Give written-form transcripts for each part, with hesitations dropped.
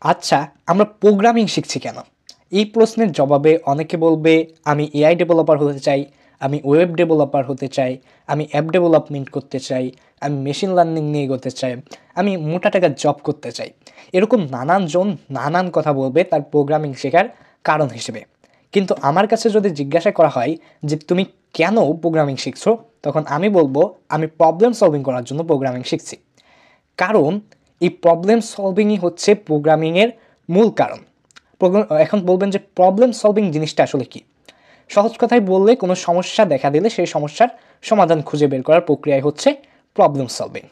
আচ্ছা, আমরা প্রোগ্রামিং শিখছি কেন? এই প্রশ্নের জবাবে অনেকে বলবে, আমি এআই ডেভেলপার হতে চাই, আমি ওয়েব ডেভেলপার হতে চাই, আমি অ্যাপ ডেভেলপমেন্ট করতে চাই, আমি মেশিন লার্নিং নিয়ে এগোতে চাই, আমি মোটা টাকার জব করতে চাই। এরকম নানানজন নানান কথা বলবে তার প্রোগ্রামিং শেখার কারণ হিসেবে। কিন্তু আমার কাছে যদি জিজ্ঞাসা করা হয় যে তুমি কেন প্রোগ্রামিং শিখছো, তখন আমি বলবো আমি প্রবলেম সলভিং করার জন্য প্রোগ্রামিং শিখছি। কারণ এই প্রবলেম সলভিংই হচ্ছে প্রোগ্রামিংয়ের মূল কারণ। এখন বলবেন যে প্রবলেম সলভিং জিনিসটা আসলে কি? সহজ কথায় বললে কোনো সমস্যা দেখা দিলে সেই সমস্যার সমাধান খুঁজে বের করার প্রক্রিয়াই হচ্ছে প্রবলেম সলভিং।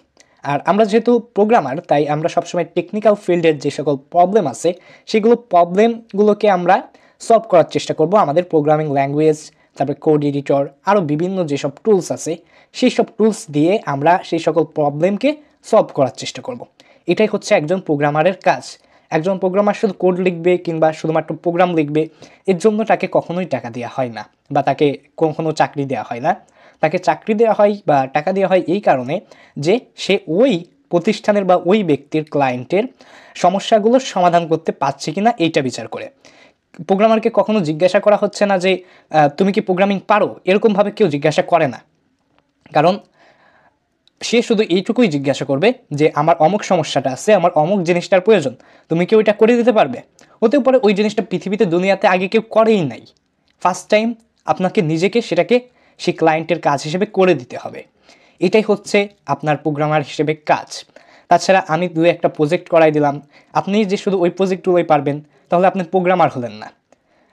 আর আমরা যেহেতু প্রোগ্রামার, তাই আমরা সবসময় টেকনিক্যাল ফিল্ডের যে সকল প্রবলেম আছে সেগুলো প্রবলেমগুলোকে আমরা সলভ করার চেষ্টা করব আমাদের প্রোগ্রামিং ল্যাঙ্গুয়েজ, তারপরে কোড এডিটর, আরও বিভিন্ন যেসব টুলস আছে সেই সব টুলস দিয়ে আমরা সেই সকল প্রবলেমকে সলভ করার চেষ্টা করব। এটাই হচ্ছে একজন প্রোগ্রামারের কাজ। একজন প্রোগ্রামার শুধু কোড লিখবে কিংবা শুধুমাত্র প্রোগ্রাম লিখবে, এর জন্য তাকে কখনোই টাকা দেওয়া হয় না, বা তাকে কখনো চাকরি দেওয়া হয় না। তাকে চাকরি দেওয়া হয় বা টাকা দেওয়া হয় এই কারণে যে সে ওই প্রতিষ্ঠানের বা ওই ব্যক্তির ক্লায়েন্টের সমস্যাগুলোর সমাধান করতে পারছে কিনা এইটা বিচার করে। প্রোগ্রামারকে কখনো জিজ্ঞাসা করা হচ্ছে না যে তুমি কি প্রোগ্রামিং পারো, এরকমভাবে কেউ জিজ্ঞাসা করে না। কারণ সে শুধু এইটুকুই জিজ্ঞাসা করবে যে আমার অমুক সমস্যাটা আছে, আমার অমুক জিনিসটার প্রয়োজন, তুমি কি ওইটা করে দিতে পারবে? হতেও পারে ওই জিনিসটা পৃথিবীতে দুনিয়াতে আগে কেউ করেই নাই, ফার্স্ট টাইম আপনাকে নিজেকে সেটাকে সেই ক্লায়েন্টের কাজ হিসেবে করে দিতে হবে। এটাই হচ্ছে আপনার প্রোগ্রামার হিসেবে কাজ। তাছাড়া আমি দু একটা প্রজেক্ট করাই দিলাম, আপনি যে শুধু ওই প্রজেক্টগুলোই পারবেন, তাহলে আপনি প্রোগ্রামার হলেন না।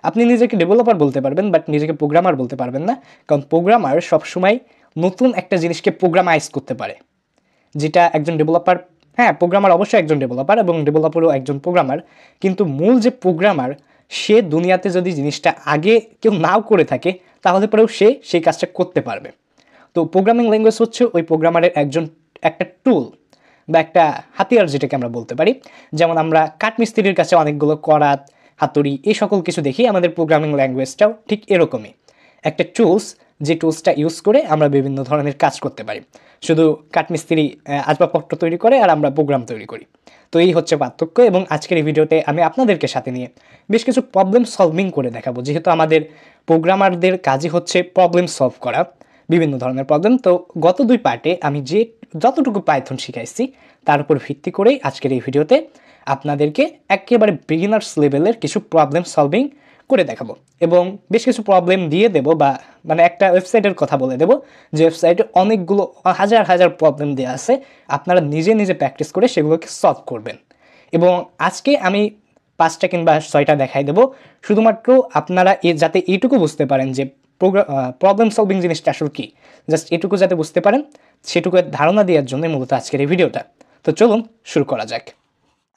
আপনি নিজেকে ডেভেলপার বলতে পারবেন, বাট নিজেকে প্রোগ্রামার বলতে পারবেন না। কারণ প্রোগ্রামার সবসময় নতুন একটা জিনিসকে প্রোগ্রামাইজ করতে পারে, যেটা একজন ডেভেলপার, হ্যাঁ প্রোগ্রামার অবশ্যই একজন ডেভেলপার এবং ডেভেলপারও একজন প্রোগ্রামার, কিন্তু মূল যে প্রোগ্রামার সে দুনিয়াতে যদি জিনিসটা আগে কেউ নাও করে থাকে তাহলে পরেও সে সেই কাজটা করতে পারবে। তো প্রোগ্রামিং ল্যাঙ্গুয়েজ হচ্ছে ওই প্রোগ্রামারের একটা টুল বা একটা হাতিয়ার, যেটাকে আমরা বলতে পারি। যেমন আমরা কাঠমিস্ত্রির কাছে অনেকগুলো করাত, হাতুড়ি, এই সকল কিছু দেখি, আমাদের প্রোগ্রামিং ল্যাঙ্গুয়েজটাও ঠিক এরকমই একটা টুলস, যে টুলসটা ইউজ করে আমরা বিভিন্ন ধরনের কাজ করতে পারি। শুধু কাঠমিস্ত্রি আসবাবপত্র তৈরি করে আর আমরা প্রোগ্রাম তৈরি করি। তো এই হচ্ছে পার্থক্য। এবং আজকের এই ভিডিওতে আমি আপনাদেরকে সাথে নিয়ে বেশ কিছু প্রবলেম সলভিং করে দেখাবো, যেহেতু আমাদের প্রোগ্রামারদের কাজই হচ্ছে প্রবলেম সলভ করা, বিভিন্ন ধরনের প্রবলেম। তো গত দুই পার্টে আমি যতটুকু পাইথন শিখাইছি তার উপর ভিত্তি করেই আজকের এই ভিডিওতে আপনাদেরকে একেবারে বিগিনার্স লেভেলের কিছু প্রবলেম সলভিং করে দেখাবো এবং বেশ কিছু প্রবলেম দিয়ে দেবো, বা মানে একটা ওয়েবসাইটের কথা বলে দেবো যে ওয়েবসাইটে অনেকগুলো হাজার হাজার প্রবলেম দেওয়া আছে, আপনারা নিজে নিজে প্র্যাকটিস করে সেগুলোকে সলভ করবেন। এবং আজকে আমি 5টা কিংবা 6টা দেখাই দেবো, শুধুমাত্র আপনারা যাতে এইটুকু বুঝতে পারেন যে প্রবলেম সলভিং জিনিসটা আসলে কী, জাস্ট এটুকু যাতে বুঝতে পারেন সেটুকু ধারণা দেওয়ার জন্য মূলত আজকের এই ভিডিওটা। তো চলুন শুরু করা যাক।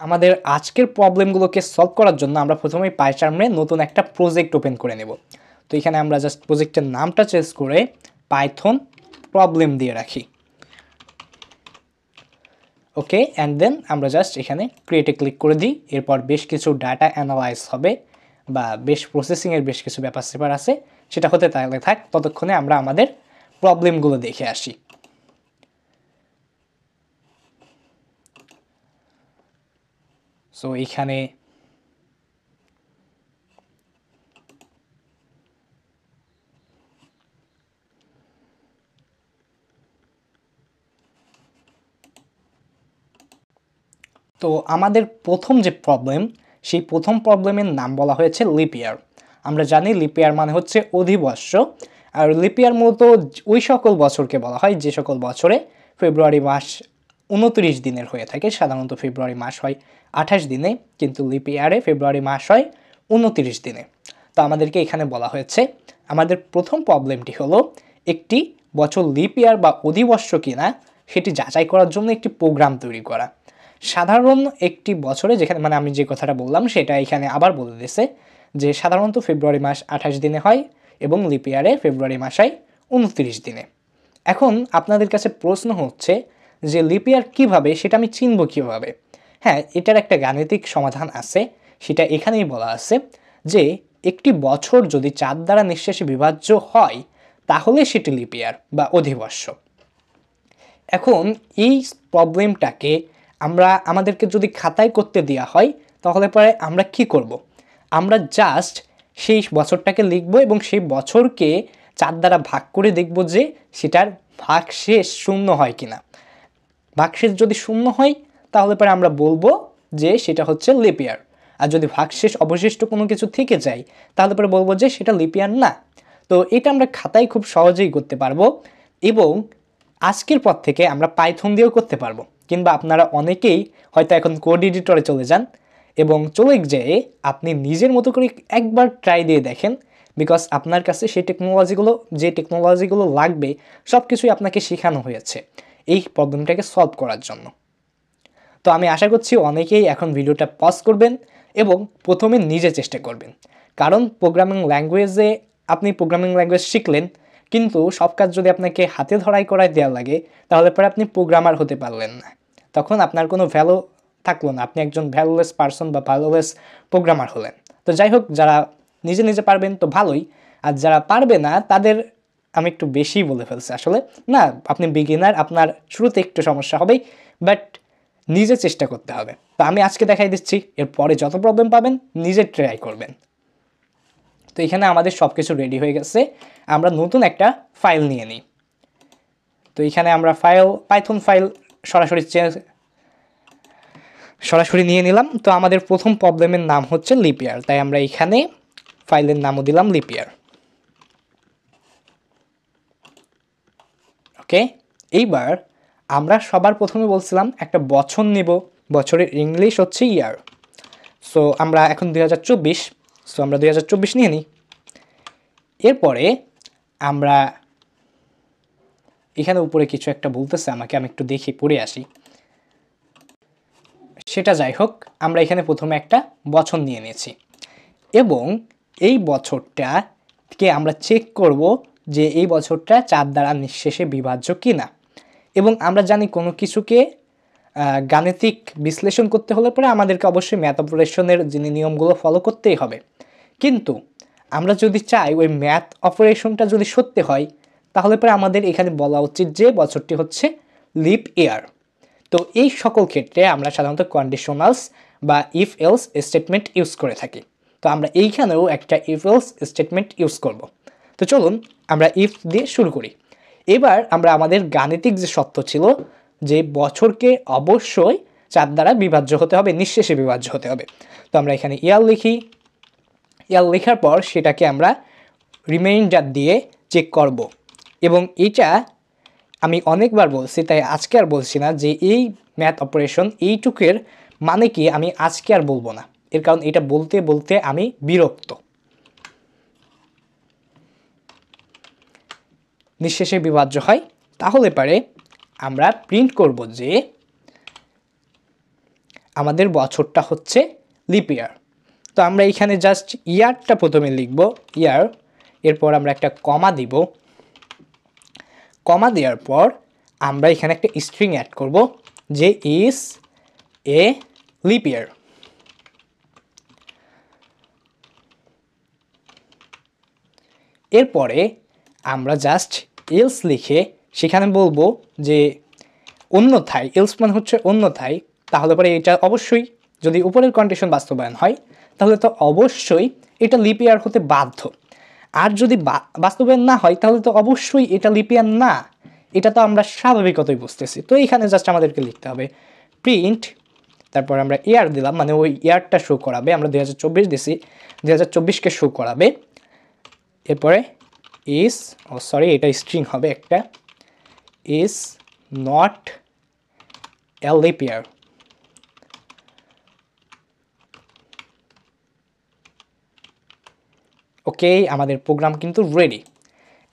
আমাদের আজকের প্রবলেমগুলোকে সলভ করার জন্য আমরা প্রথমেই পাইচার্মে নতুন একটা প্রজেক্ট ওপেন করে নেব। তো এখানে আমরা জাস্ট প্রজেক্টের নামটা চেঞ্জ করে পাইথন প্রবলেম দিয়ে রাখি। ওকে, অ্যান্ড দেন আমরা জাস্ট এখানে ক্রিয়েটে ক্লিক করে দিই। এরপর বেশ কিছু ডাটা অ্যানালাইজ হবে বা প্রসেসিংয়ের বেশ কিছু ব্যাপার স্যাপার আছে, সেটা হতে তাহলে থাক, ততক্ষণে আমরা আমাদের প্রবলেমগুলো দেখে আসি। সো এখানে তো আমাদের প্রথম যে প্রবলেম, সেই প্রথম প্রবলেমের নাম বলা হয়েছে লিপ ইয়ার। আমরা জানি লিপ ইয়ার মানে হচ্ছে অধিবর্ষ, আর লিপ ইয়ার মূলত ওই সকল বছরকে বলা হয় যে সকল বছরে ফেব্রুয়ারি মাস 29 দিনের হয়ে থাকে। সাধারণত ফেব্রুয়ারি মাস হয় 28 দিনে, কিন্তু লিপ ইয়ারে ফেব্রুয়ারি মাস হয় 29 দিনে। তো আমাদেরকে এখানে বলা হয়েছে আমাদের প্রথম প্রবলেমটি হলো একটি বছর লিপ ইয়ার বা অধিবর্ষ কিনা সেটি যাচাই করার জন্য একটি প্রোগ্রাম তৈরি করা। সাধারণ একটি বছরে, যেখানে মানে আমি যে কথাটা বললাম সেটা এখানে আবার বলে দিয়েছে যে সাধারণত ফেব্রুয়ারি মাস 28 দিনে হয় এবং লিপ ইয়ারে ফেব্রুয়ারি মাস হয় 29 দিনে। এখন আপনাদের কাছে প্রশ্ন হচ্ছে যে লিপ ইয়ার কীভাবে, সেটা আমি চিনব কীভাবে? হ্যাঁ, এটার একটা গাণিতিক সমাধান আছে, সেটা এখানেই বলা আছে যে একটি বছর যদি 4 দ্বারা নিঃশেষে বিভাজ্য হয় তাহলে সেটি লিপ ইয়ার বা অধিবর্ষ। এখন এই প্রবলেমটাকে আমাদেরকে যদি খাতায় করতে দেওয়া হয় তাহলে পরে আমরা কি করব? আমরা জাস্ট সেই বছরটাকে লিখব এবং সেই বছরকে 4 দ্বারা ভাগ করে দেখব যে সেটার ভাগশেষ শূন্য হয় কিনা। ভাগশেষ যদি শূন্য হয় তাহলে পরে আমরা বলবো যে সেটা হচ্ছে লিপ ইয়ার। আর যদি ভাগশেষ অবশিষ্ট কোনো কিছু থেকে যায় তাহলে পরে বলবো যে সেটা লিপ ইয়ার না। তো এটা আমরা খাতায় খুব সহজেই করতে পারবো এবং আজকের পর থেকে আমরা পাইথন দিয়েও করতে পারবো। কিংবা আপনারা অনেকেই হয়তো এখন কোড এডিটরে চলে যান এবং চলে যেয়ে আপনি নিজের মতো করে একবার ট্রাই দিয়ে দেখেন, বিকজ আপনার কাছে সেই টেকনোলজিগুলো লাগবে সব কিছুই আপনাকে শেখানো হয়েছে এই প্রবলেমটাকে সলভ করার জন্য। তো আমি আশা করছি অনেকেই এখন ভিডিওটা পজ করবেন এবং প্রথমে নিজে চেষ্টা করবেন, কারণ প্রোগ্রামিং ল্যাঙ্গুয়েজে আপনি প্রোগ্রামিং ল্যাঙ্গুয়েজ শিখলেন কিন্তু সব কাজ যদি আপনাকে হাতে ধরাই করায় দেওয়া লাগে তাহলে পরে আপনি প্রোগ্রামার হতে পারলেন না, তখন আপনার কোনো ভ্যালু থাকলো না, আপনি একজন ভ্যালুলেস পারসন বা ভ্যালুলেস প্রোগ্রামার হলেন। তো যাই হোক, যারা নিজে নিজে পারবেন তো ভালোই, আর যারা পারবে না তাদের আমি একটু বেশি বলে ফেলছি আসলে না, আপনি বিগিনার, আপনার শুরুতে একটু সমস্যা হবেই, বাট নিজে চেষ্টা করতে হবে। তো আমি আজকে দেখাই দিচ্ছি, এরপরে যত প্রবলেম পাবেন নিজে ট্রাই করবেন। তো এখানে আমাদের সব কিছু রেডি হয়ে গেছে, আমরা নতুন একটা ফাইল নিয়ে নিই। তো এখানে আমরা পাইথন ফাইল সরাসরি নিয়ে নিলাম। তো আমাদের প্রথম প্রবলেমের নাম হচ্ছে লিপ ইয়ার, তাই আমরা এখানে ফাইলের নামও দিলাম লিপ ইয়ার। ওকে, এইবার আমরা সবার প্রথমে বলছিলাম একটা বছর নেব, বছরের ইংলিশ হচ্ছে ইয়ার। সো আমরা এখন 2024, সো আমরা 2024 নিয়ে নিই। এরপরে আমরা এখানে উপরে কিছু একটা বলতেছে আমাকে, আমি একটু দেখি পড়ে আসি। সেটা যাই হোক, আমরা এখানে প্রথমে একটা বছর নিয়ে নিয়েছি এবং এই বছরটাকে আমরা চেক করব যে এই বছরটা 4 দ্বারা নিঃশেষে বিভাজ্য কিনা। এবং আমরা জানি কোনো কিছুকে গাণিতিক বিশ্লেষণ করতে হলে পরে আমাদেরকে অবশ্যই ম্যাথ অপারেশনের যে নিয়মগুলো ফলো করতেই হবে, কিন্তু আমরা যদি চাই ওই ম্যাথ অপারেশনটা যদি সত্যি হয় তাহলে পরে আমাদের এখানে বলা উচিত যে বছরটি হচ্ছে লিপ ইয়ার। তো এই সকল ক্ষেত্রে আমরা সাধারণত কন্ডিশনালস বা ইফ এলস স্টেটমেন্ট ইউজ করে থাকি। তো আমরা এইখানেও একটা ইফ এলস স্টেটমেন্ট ইউজ করব। তো চলুন আমরা ইফ দিয়ে শুরু করি। এবার আমরা আমাদের গাণিতিক যে সত্য ছিল যে বছরকে অবশ্যই 4 দ্বারা বিভাজ্য হতে হবে, নিঃশেষে বিভাজ্য হতে হবে। তো আমরা এখানে ইয়ার লিখি, ইয়ার লেখার পর সেটাকে আমরা রিমাইন্ডার দিয়ে চেক করব। এবং এটা আমি অনেকবার বলছি, তাই আজকে আর বলছি না যে এই ম্যাথ অপারেশন এইটুকের মানে কি আমি আজকে আর বলবো না, এর কারণ এটা বলতে বলতে আমি বিরক্ত। নিঃশেষে বিভাজ্য হয় তাহলে পারে আমরা প্রিন্ট করব যে আমাদের বছরটা হচ্ছে লিপ ইয়ার। তো আমরা এখানে জাস্ট ইয়ারটা প্রথমে লিখব, ইয়ার, এরপর আমরা একটা কমা দিব, কমা দেওয়ার পর আমরা এখানে একটা স্ট্রিং অ্যাড করব যে ইজ এ লিপ ইয়ার। এরপরে আমরা জাস্ট এলস লিখে সেখানে বলবো যে অন্যথায়, এলস মানে হচ্ছে অন্যথায়, তাহলে পরে এটা অবশ্যই যদি উপরের কন্ডিশন বাস্তবায়ন হয় তাহলে তো অবশ্যই এটা লিপ ইয়ার হতে বাধ্য। আর যদি বাস্তবায়ন না হয় তাহলে তো অবশ্যই এটা লিপ ইয়ার না, এটা তো আমরা স্বাভাবিকতই বুঝতেছি। তো এখানে জাস্ট আমাদেরকে লিখতে হবে প্রিন্ট, তারপর আমরা ইয়ার দিলাম, মানে ওই ইয়ারটা শো করাবে, আমরা 2024 দিছি, 2024কে শো করাবে। এরপরে ইজ, ও সরি এটা স্ট্রিং হবে একটা, is not a leap year. Okay, আমাদের প্রোগ্রাম কিন্তু রেডি।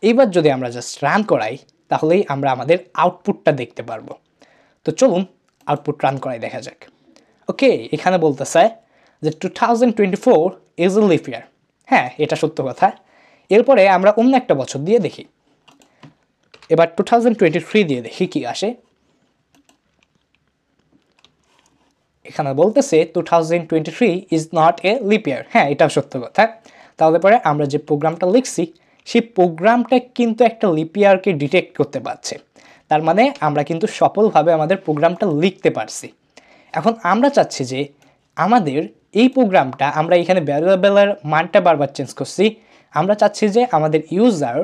এইবার যদি আমরা জাস্ট রান করাই তাহলেই আমরা আমাদের আউটপুটটা দেখতে পারবো। তো চলুন আউটপুট রান করাই দেখা যাক। ওকে, এখানে বলতেছে যে 2024 ইজ এ লিপ ইয়ার। হ্যাঁ, এটা সত্য কথা। এরপরে আমরা অন্য একটা বছর দিয়ে দেখি, এবার 2023 দিয়ে দেখি কি আসে। এখানে বলতেছে 2023 ইজ নট এ লিপ ইয়ার। হ্যাঁ, এটাও সত্য কথা। তাহলে পরে আমরা যে প্রোগ্রামটা লিখছি সেই প্রোগ্রামটা কিন্তু একটা লিপ ইয়ারকে ডিটেক্ট করতে পারছে, তার মানে আমরা কিন্তু সফলভাবে আমাদের প্রোগ্রামটা লিখতে পারছি। এখন আমরা চাচ্ছি যে আমাদের এই প্রোগ্রামটা আমরা এখানে ভ্যারিয়েবলের মানটা বারবার চেঞ্জ করছি। আমরা চাচ্ছি যে আমাদের ইউজার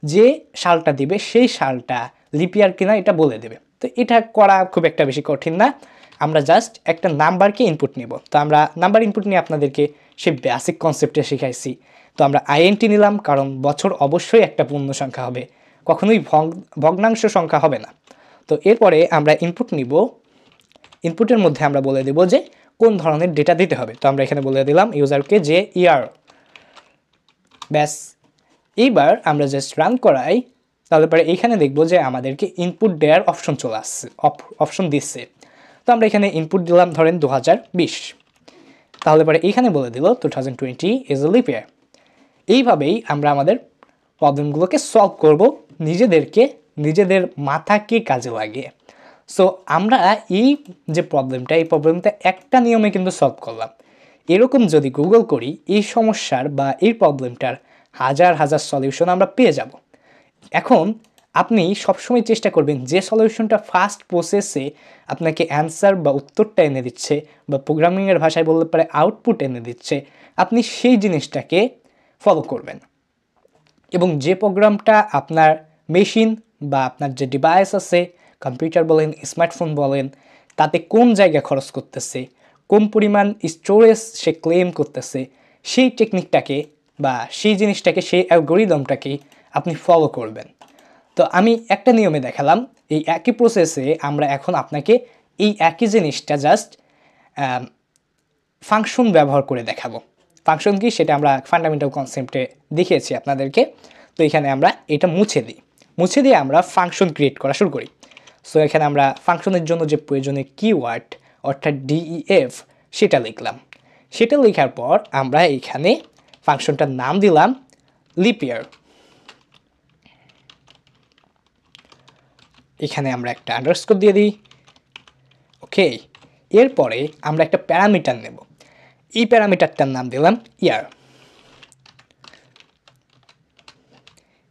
যে সালটা দিবে সেই সালটা লিপ ইয়ার কিনা এটা বলে দেবে। তো এটা করা খুব একটা বেশি কঠিন না, আমরা জাস্ট একটা নাম্বারকে ইনপুট নিব। তো আমরা নাম্বার ইনপুট নিয়ে আপনাদেরকে সেই বেসিক কনসেপ্টে শিখাইছি। তো আমরা আইএনটি নিলাম কারণ বছর অবশ্যই একটা পূর্ণ সংখ্যা হবে, কখনোই ভগ্নাংশ সংখ্যা হবে না। তো এরপরে আমরা ইনপুট নিব, ইনপুটের মধ্যে আমরা বলে দেব যে কোন ধরনের ডেটা দিতে হবে। তো আমরা এখানে বলে দিলাম ইউজারকে যে ইয়ার, ব্যাস। এইবার আমরা জাস্ট রান করাই, তাহলে পরে এইখানে দেখব যে আমাদেরকে ইনপুট দেওয়ার অপশন চলে আসছে, অপশন দিচ্ছে। তো আমরা এখানে ইনপুট দিলাম ধরেন 2020, তাহলে পরে এইখানে বলে দিল 2020 ইজ এ লিপ ইয়ার। এইভাবেই আমরা আমাদের প্রবলেমগুলোকে সলভ করব নিজেদের মাথাকে কাজে লাগিয়ে। সো আমরা এই যে প্রবলেমটা একটা নিয়মে কিন্তু সলভ করলাম। এরকম যদি গুগল করি এই সমস্যার বা এই প্রবলেমটার হাজার হাজার সলিউশন আমরা পেয়ে যাব। এখন আপনি সবসময় চেষ্টা করবেন যে সলিউশনটা ফার্স্ট প্রসেসে আপনাকে অ্যান্সার বা উত্তরটা এনে দিচ্ছে, বা প্রোগ্রামিংয়ের ভাষায় বলতে পারে আউটপুট এনে দিচ্ছে, আপনি সেই জিনিসটাকে ফলো করবেন। এবং যে প্রোগ্রামটা আপনার মেশিন বা আপনার যে ডিভাইস আছে, কম্পিউটার বলেন, স্মার্টফোন বলেন, তাতে কোন জায়গা খরচ করতেছে, কোন পরিমাণ স্টোরেজ সে ক্লেম করতেছে, সেই টেকনিকটাকে বা সেই জিনিসটাকে, সেই অ্যালগোরিদমটাকেই আপনি ফলো করবেন। তো আমি একটা নিয়মে দেখালাম, এই একই প্রসেসে আমরা এখন আপনাকে এই একই জিনিসটা জাস্ট ফাংশন ব্যবহার করে দেখাবো। ফাংশন কি সেটা আমরা ফান্ডামেন্টাল কনসেপ্টে দেখিয়েছি আপনাদেরকে। তো এখানে আমরা এটা মুছে দিয়ে আমরা ফাংশন ক্রিয়েট করা শুরু করি। সো এখানে আমরা ফাংশনের জন্য যে প্রয়োজনীয় কিওয়ার্ড অর্থাৎ ডিইএফ সেটা লিখলাম। সেটা লেখার পর আমরা এখানে ফাংশনটার নাম দিলাম লিপ ইয়ার। এখানে আমরা একটা আন্ডারস্কোর দিয়ে দিই, ওকে। এরপরে আমরা একটা প্যারামিটার নেব, এই প্যারামিটারটার নাম দিলাম ইয়ার।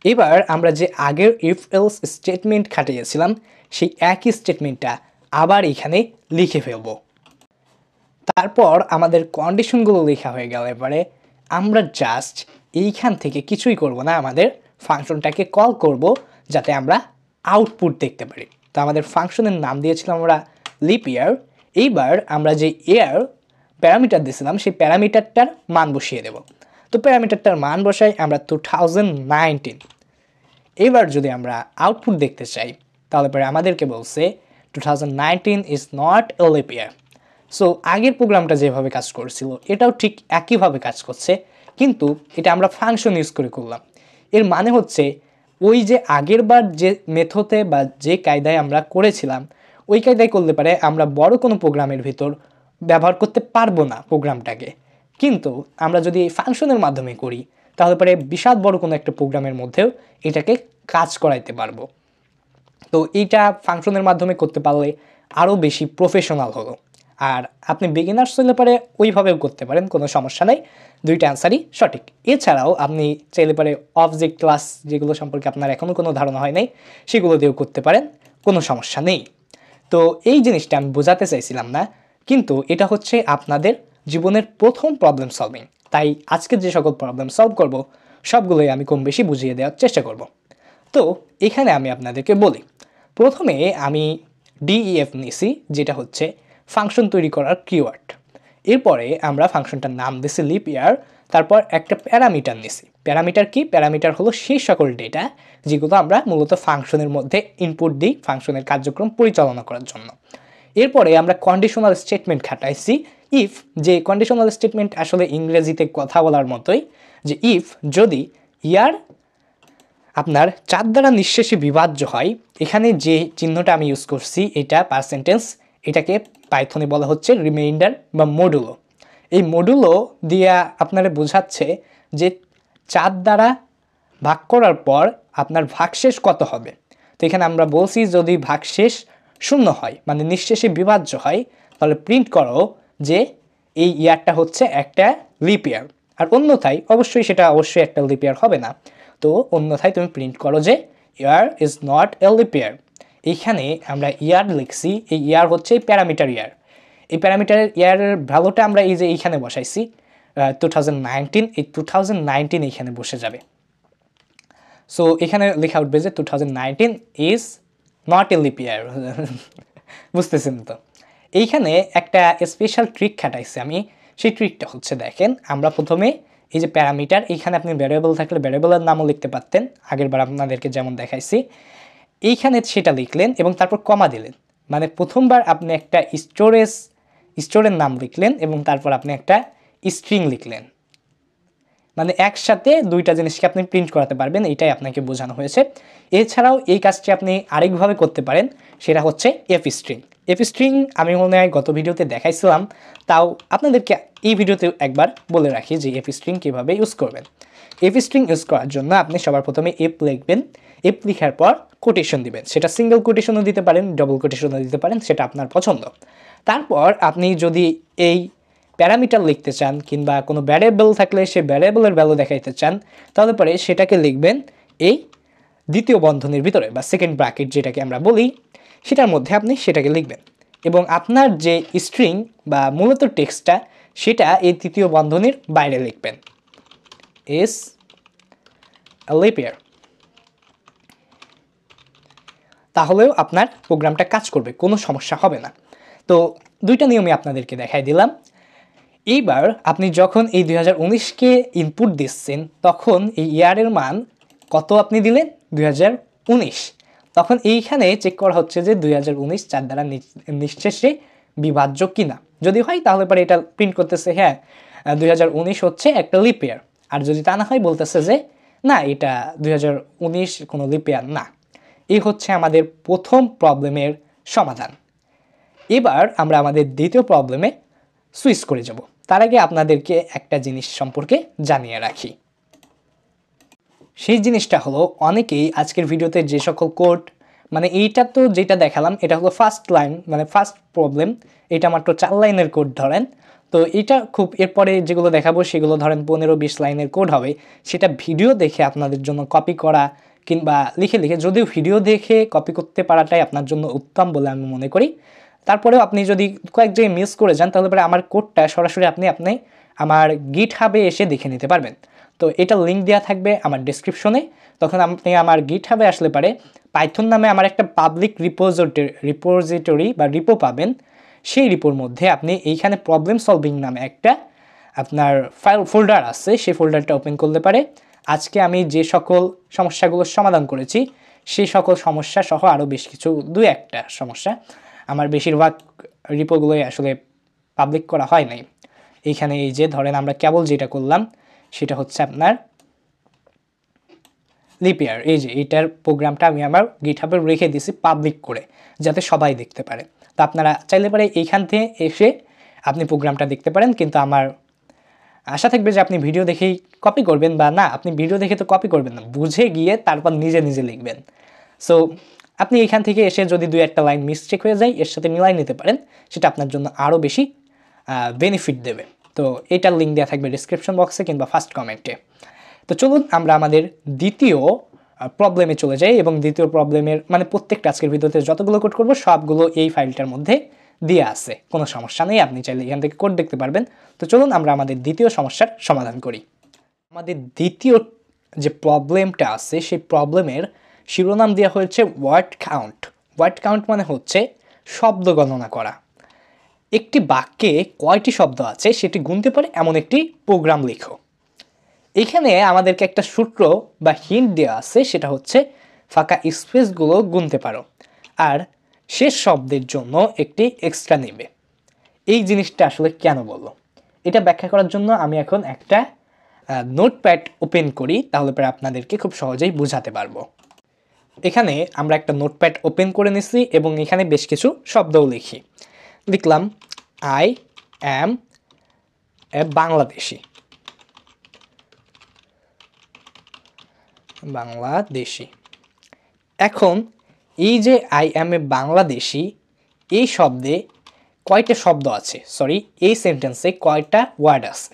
এবার আমরা যে আগের ইফ এলস স্টেটমেন্ট খাটিয়েছিলাম সেই একই স্টেটমেন্টটা আবার এখানে লিখে ফেলব। তারপর আমাদের কন্ডিশনগুলো লেখা হয়ে গেলে এবারে আমরা জাস্ট এইখান থেকে কিছুই করব না, আমাদের ফাংশনটাকে কল করব যাতে আমরা আউটপুট দেখতে পারি। তো আমাদের ফাংশনের নাম দিয়েছিলাম আমরা লিপ ইয়ার। এইবার আমরা যে ইয়ার প্যারামিটার দিয়েছিলাম সেই প্যারামিটারটার মান বসিয়ে দেব। তো প্যারামিটারটার মান বসাই আমরা 2019। এবার যদি আমরা আউটপুট দেখতে চাই তাহলে পরে আমাদেরকে বলছে 2019 is not a leap year. So আগের প্রোগ্রামটা যেভাবে কাজ করছিল এটাও ঠিক একইভাবে কাজ করছে, কিন্তু এটা আমরা ফাংশন ইউজ করে করলাম। এর মানে হচ্ছে ওই যে আগের বার যে মেথডে বা যে কায়দায় আমরা করেছিলাম ওই কায়দায় করলে পারে আমরা বড় কোনো প্রোগ্রামের ভিতর ব্যবহার করতে পারবো না প্রোগ্রামটাকে, কিন্তু আমরা যদি এই ফাংশনের মাধ্যমে করি তাহলে পরে বিশাল বড় কোনো একটা প্রোগ্রামের মধ্যেও এটাকে কাজ করাইতে পারবো। তো এইটা ফাংশনের মাধ্যমে করতে পারলে আরও বেশি প্রফেশনাল হলো। আর আপনি বিগিনার্স হলে পারে ওইভাবেও করতে পারেন, কোনো সমস্যা নেই, দুইটা অ্যান্সারই সঠিক। এছাড়াও আপনি চাইলে পারে অবজেক্ট ক্লাস যেগুলো সম্পর্কে আপনার এখনও কোনো ধারণা হয় নাই সেগুলো দিয়েও করতে পারেন, কোনো সমস্যা নেই। তো এই জিনিসটা আমি বোঝাতে চাইছিলাম না, কিন্তু এটা হচ্ছে আপনাদের জীবনের প্রথম প্রবলেম সলভিং। তাই আজকে যে সকল প্রবলেম সলভ করব সবগুলোই আমি কম বেশি বুঝিয়ে দেওয়ার চেষ্টা করব। তো এখানে আমি আপনাদেরকে বলি, প্রথমে আমি ডিইএফ নিছি যেটা হচ্ছে ফাংশন তৈরি করার কিওয়ার্ড। এরপরে আমরা ফাংশনটার নাম দিছি লিপ ইয়ার, তারপর একটা প্যারামিটার নিছি। প্যারামিটার কি? প্যারামিটার হলো সেই সকল ডেটা যেগুলো আমরা মূলত ফাংশনের মধ্যে ইনপুট দিই ফাংশনের কার্যক্রম পরিচালনা করার জন্য। এরপরে আমরা কন্ডিশনাল স্টেটমেন্ট খাটাইছি ইফ, যে কন্ডিশনাল স্টেটমেন্ট আসলে ইংরেজিতে কথা বলার মতোই, যে ইফ যদি ইয়ার আপনার 4 দ্বারা নিঃশেষে বিভাজ্য হয়, এখানে যে চিহ্নটা আমি ইউজ করছি এটা পার্সেন্টেজ, এটাকে পাইথনে বলা হচ্ছে রিমাইন্ডার বা মডুলো। এই মডুলো দিয়া আপনারা বোঝাচ্ছে যে 4 দ্বারা ভাগ করার পর আপনার ভাগশেষ কত হবে। তো এখানে আমরা বলছি যদি ভাগশেষ 0 হয় মানে নিঃশেষে বিভাজ্য হয় তাহলে প্রিন্ট করো যে এই ইয়ারটা হচ্ছে একটা লিপ ইয়ার, আর অন্যথায় সেটা অবশ্যই একটা লিপ ইয়ার হবে না। তো অন্যথায় তুমি প্রিন্ট করো যে year is not a leap year. এইখানে আমরা ইয়ার লিখছি, এই ইয়ার হচ্ছে প্যারামিটার ইয়ার। এই প্যারামিটারের ইয়ারের ভ্যালুটা আমরা এই যে এইখানে বসাইছি 2019, এই 2019 এইখানে বসে যাবে। সো এখানে লেখা উঠবে যে 2019 ইজ নট এ লিপ ইয়ার। বুঝতেছেন তো? এইখানে একটা স্পেশাল ট্রিক খাটাইছি আমি। সেই ট্রিকটা হচ্ছে দেখেন, আমরা প্রথমে এই যে প্যারামিটার, এইখানে আপনি ভ্যারিয়েবল থাকলে ভ্যারিয়েবলের নামও লিখতে পারতেন, আগেরবার আপনাদেরকে যেমন দেখাইছি। এইখানে সেটা লিখলেন এবং তারপর কমা দিলেন, মানে প্রথমবার আপনি একটা স্টোরের নাম লিখলেন এবং তারপর আপনি একটা স্ট্রিং লিখলেন, মানে একসাথে দুইটা জিনিসকে আপনি প্রিন্ট করাতে পারবেন, এইটাই আপনাকে বোঝানো হয়েছে। এছাড়াও এই কাজটি আপনি আরেকভাবে করতে পারেন, সেটা হচ্ছে এফ স্ট্রিং। এফ স্ট্রিং আমি মনে হয় গত ভিডিওতে দেখাইছিলাম, তাও আপনাদেরকে এই ভিডিওতে একবার বলে রাখি যে এফ স্ট্রিং কীভাবে ইউজ করবেন। এফ স্ট্রিং ইউজ করার জন্য আপনি সবার প্রথমে এফ লিখবেন, এফ লিখার পর কোটেশন দিবেন, সেটা সিঙ্গেল কোটেশনও দিতে পারেন, ডবল কোটেশনও দিতে পারেন, সেটা আপনার পছন্দ। তারপর আপনি যদি এই প্যারামিটার লিখতে চান কিংবা কোনো ভ্যারিয়েবল থাকলে সে ভ্যারিয়েবলের ভ্যালু দেখাইতে চান, তাহলে পরে সেটাকে লিখবেন এই দ্বিতীয় বন্ধনীর ভিতরে বা সেকেন্ড ব্র্যাকেট যেটাকে আমরা বলি, সেটার মধ্যে আপনি সেটাকে লিখবেন এবং আপনার যে স্ট্রিং বা মূলত টেক্সটটা সেটা এই তৃতীয় বন্ধনীর বাইরে লিখবেন, ইজ আ লিপ ইয়ার। তাহলেও আপনার প্রোগ্রামটা কাজ করবে, কোনো সমস্যা হবে না। তো দুইটা নিয়মই আপনাদেরকে দেখাই দিলাম। এইবার আপনি যখন এই 2019কে ইনপুট দিচ্ছেন, তখন এই ইয়ারের মান কত আপনি দিলেন 2019, তখন এইখানে চেক করা হচ্ছে যে 2019 4 দ্বারা নিঃশেষে বিভাজ্য কিনা। যদি হয় তাহলে পরে এটা প্রিন্ট করতেছে হ্যাঁ 2019 হচ্ছে একটা লিপ ইয়ার, আর যদি তা না হয় বলতেছে যে না এটা 2019 কোনো লিপ ইয়ার না। এই হচ্ছে আমাদের প্রথম প্রবলেমের সমাধান। এবার আমরা আমাদের দ্বিতীয় প্রবলেমে সুইচ করে যাব। তার আগে আপনাদেরকে একটা জিনিস সম্পর্কে জানিয়ে রাখি। সেই জিনিসটা হলো, অনেকেই আজকের ভিডিওতে যে সকল কোড, মানে এইটা তো যেটা দেখালাম এটা হলো ফার্স্ট লাইন, মানে ফার্স্ট প্রবলেম, এটা মাত্র 4 লাইনের কোড ধরেন। তো এটা খুব, এরপরে যেগুলো দেখাবো সেগুলো ধরেন 15-20 লাইনের কোড হবে। সেটা ভিডিও দেখে আপনাদের জন্য কপি করা কিংবা লিখে যদিও ভিডিও দেখে কপি করতে পারাটাই আপনার জন্য উত্তম বলে আমি মনে করি। তারপরেও আপনি যদি কয়েক জায়গায় মিস করে যান, তাহলে পরে আমার কোডটা সরাসরি আপনি আমার GitHub-এ এসে দেখে নিতে পারবেন। তো এটা লিঙ্ক দেওয়া থাকবে আমার ডেসক্রিপশনে। তখন আপনি আমার GitHub-এ আসলে পারে পাইথন নামে আমার একটা পাবলিক রিপোজিটরি বা রিপো পাবেন। সেই রিপোর মধ্যে আপনি এইখানে প্রবলেম সলভিং নামে একটা আপনার ফোল্ডার আছে, সেই ফোল্ডারটা ওপেন করলে পারে আজকে আমি যে সকল সমস্যাগুলোর সমাধান করেছি সেই সকল সমস্যা সহ আরও বেশ কিছু 2-1টা সমস্যা, আমার বেশিরভাগ রিপোগুলোই আসলে পাবলিক করা হয় নাই। এইখানে এই যে ধরেন আমরা কেবল যেটা করলাম সেটা হচ্ছে আপনার লিপ ইয়ার, এই যে এইটার প্রোগ্রামটা আমি আমার GitHub-এ রেখে দিয়েছি পাবলিক করে, যাতে সবাই দেখতে পারে। তো আপনারা চাইলে পারে এইখান থেকে এসে আপনি প্রোগ্রামটা দেখতে পারেন, কিন্তু আমার আশা থাকবে যে আপনি ভিডিও দেখেই কপি করবেন, বা না আপনি ভিডিও দেখে তো কপি করবেন না, বুঝে গিয়ে তারপর নিজে লিখবেন। সো আপনি এখান থেকে এসে যদি 2-1টা লাইন মিসটেক হয়ে যায় এর সাথে মিলাই নিতে পারেন, সেটা আপনার জন্য আরও বেশি বেনিফিট দেবে। তো এটার লিঙ্ক দেওয়া থাকবে ডিসক্রিপশন বক্সে কিংবা ফার্স্ট কমেন্টে। তো চলুন আমরা আমাদের দ্বিতীয় প্রবলেমে চলে যাই, এবং দ্বিতীয় প্রবলেমের মানে প্রত্যেকটা আজকের ভিডিওতে যতগুলো কোড করবো সবগুলো এই ফাইলটার মধ্যে দিয়ে আছে, কোনো সমস্যা নেই, আপনি চাইলে এখান থেকে কোড দেখতে পারবেন। তো চলুন আমরা আমাদের দ্বিতীয় সমস্যার সমাধান করি। আমাদের দ্বিতীয় যে প্রবলেমটা আছে সেই প্রবলেমের শিরোনাম দেওয়া হয়েছে ওয়ার্ড কাউন্ট। ওয়ার্ড কাউন্ট মানে হচ্ছে শব্দ গণনা করা। একটি বাক্যে কয়টি শব্দ আছে সেটি গুনতে পারে এমন একটি প্রোগ্রাম লেখো। এখানে আমাদেরকে একটা সূত্র বা হিন্ট দেওয়া আছে, সেটা হচ্ছে ফাঁকা স্পেসগুলো গুনতে পারো আর শেষ শব্দের জন্য একটি এক্সট্রা নেবে। এই জিনিসটা আসলে কেন বললো, এটা ব্যাখ্যা করার জন্য আমি এখন একটা নোটপ্যাড ওপেন করি, তাহলে পরে আপনাদেরকে খুব সহজেই বোঝাতে পারবো। এখানে আমরা একটা নোটপ্যাড ওপেন করে নিছি এবং এখানে বেশ কিছু শব্দও লিখলাম আই অ্যাম এ বাংলাদেশি। এখন এই যে আই অ্যাম এ বাংলাদেশি, এই শব্দে কয়টা শব্দ আছে, সরি এই সেন্টেন্সে কয়টা ওয়ার্ড আছে,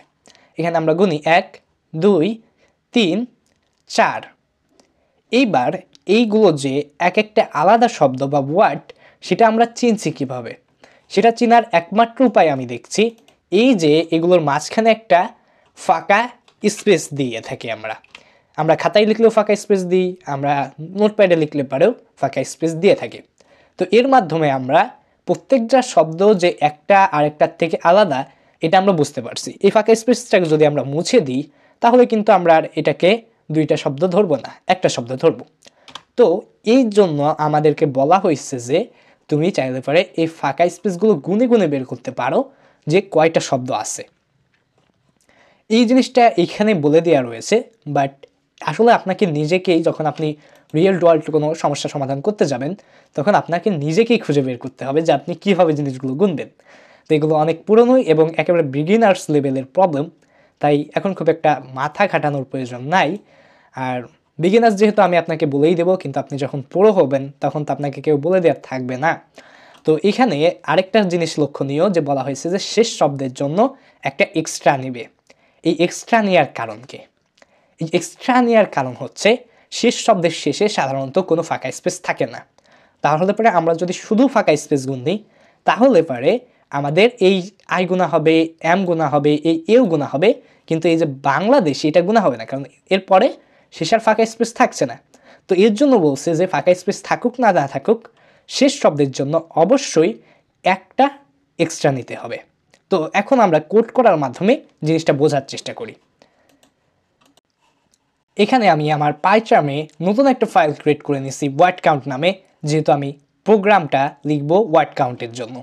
এখানে আমরা গুনি 1 2 3 4। এইবার এইগুলো যে এক একটা আলাদা শব্দ বা ওয়ার্ড, সেটা আমরা চিনছি কিভাবে, সেটা চেনার একমাত্র উপায় আমি দেখছি এই যে এগুলোর মাঝখানে একটা ফাঁকা স্পেস দিয়ে থাকি আমরা খাতায় লিখলেও ফাঁকা স্পেস দিই, আমরা নোটপ্যাডে লিখলে পারেও ফাঁকা স্পেস দিয়ে থাকি। তো এর মাধ্যমে আমরা প্রত্যেকটা শব্দ যে একটা আরেকটার থেকে আলাদা এটা আমরা বুঝতে পারছি। এই ফাঁকা স্পেসটাকে যদি আমরা মুছে দিই তাহলে কিন্তু আমরা আর এটাকে দুইটা শব্দ ধরবো না, একটা শব্দ ধরবো। তো এই জন্য আমাদেরকে বলা হয়েছে যে তুমি চাইলে পারে এই ফাঁকা স্পেসগুলো গুনে গুনে বের করতে পারো যে কয়টা শব্দ আছে। এই জিনিসটা এখানে বলে দেওয়া রয়েছে, বাট আসলে আপনাকে নিজেকেই যখন আপনি রিয়েল ওয়ার্ল্ড কোনো সমস্যা সমাধান করতে যাবেন তখন আপনাকে নিজেকেই খুঁজে বের করতে হবে যে আপনি কীভাবে জিনিসগুলো গুনবেন। তো এগুলো অনেক পুরনো এবং একেবারে বিগিনার্স লেভেলের প্রবলেম, তাই এখন খুব একটা মাথা খাটানোর প্রয়োজন নাই। আর বিগিনার্স যেহেতু আমি আপনাকে বলেই দেবো, কিন্তু আপনি যখন পুরো হবেন তখন তো আপনাকে কেউ বলে দেওয়ার থাকবে না। তো এখানে আরেকটা জিনিস লক্ষণীয় যে বলা হয়েছে যে শেষ শব্দের জন্য একটা এক্সট্রা নেবে। এই এক্সট্রা নেওয়ার কারণ কি? এই এক্সট্রা নেওয়ার কারণ হচ্ছে শেষ শব্দের শেষে সাধারণত কোনো ফাঁকা স্পেস থাকে না। তাহলে পরে আমরা যদি শুধু ফাঁকা স্পেস গুণ দিই তাহলে পরে আমাদের এই আই গুণা হবে, এম গুণা হবে, এই এও গুণা হবে, কিন্তু এই যে বাংলাদেশি এটা গুণা হবে না, কারণ এরপরে শেষের ফাঁকা স্পেস থাকছে না। তো এর জন্য বলছে যে ফাঁকা স্পেস থাকুক না না থাকুক শেষ শব্দের জন্য অবশ্যই একটা এক্সট্রা নিতে হবে। তো এখন আমরা কোড করার মাধ্যমে জিনিসটা বোঝার চেষ্টা করি। এখানে আমি আমার পাইচার্মে নতুন একটা ফাইল ক্রিয়েট করে নিছি ওয়ার্ড কাউন্ট নামে, যেহেতু আমি প্রোগ্রামটা লিখব ওয়ার্ড কাউন্টের জন্য।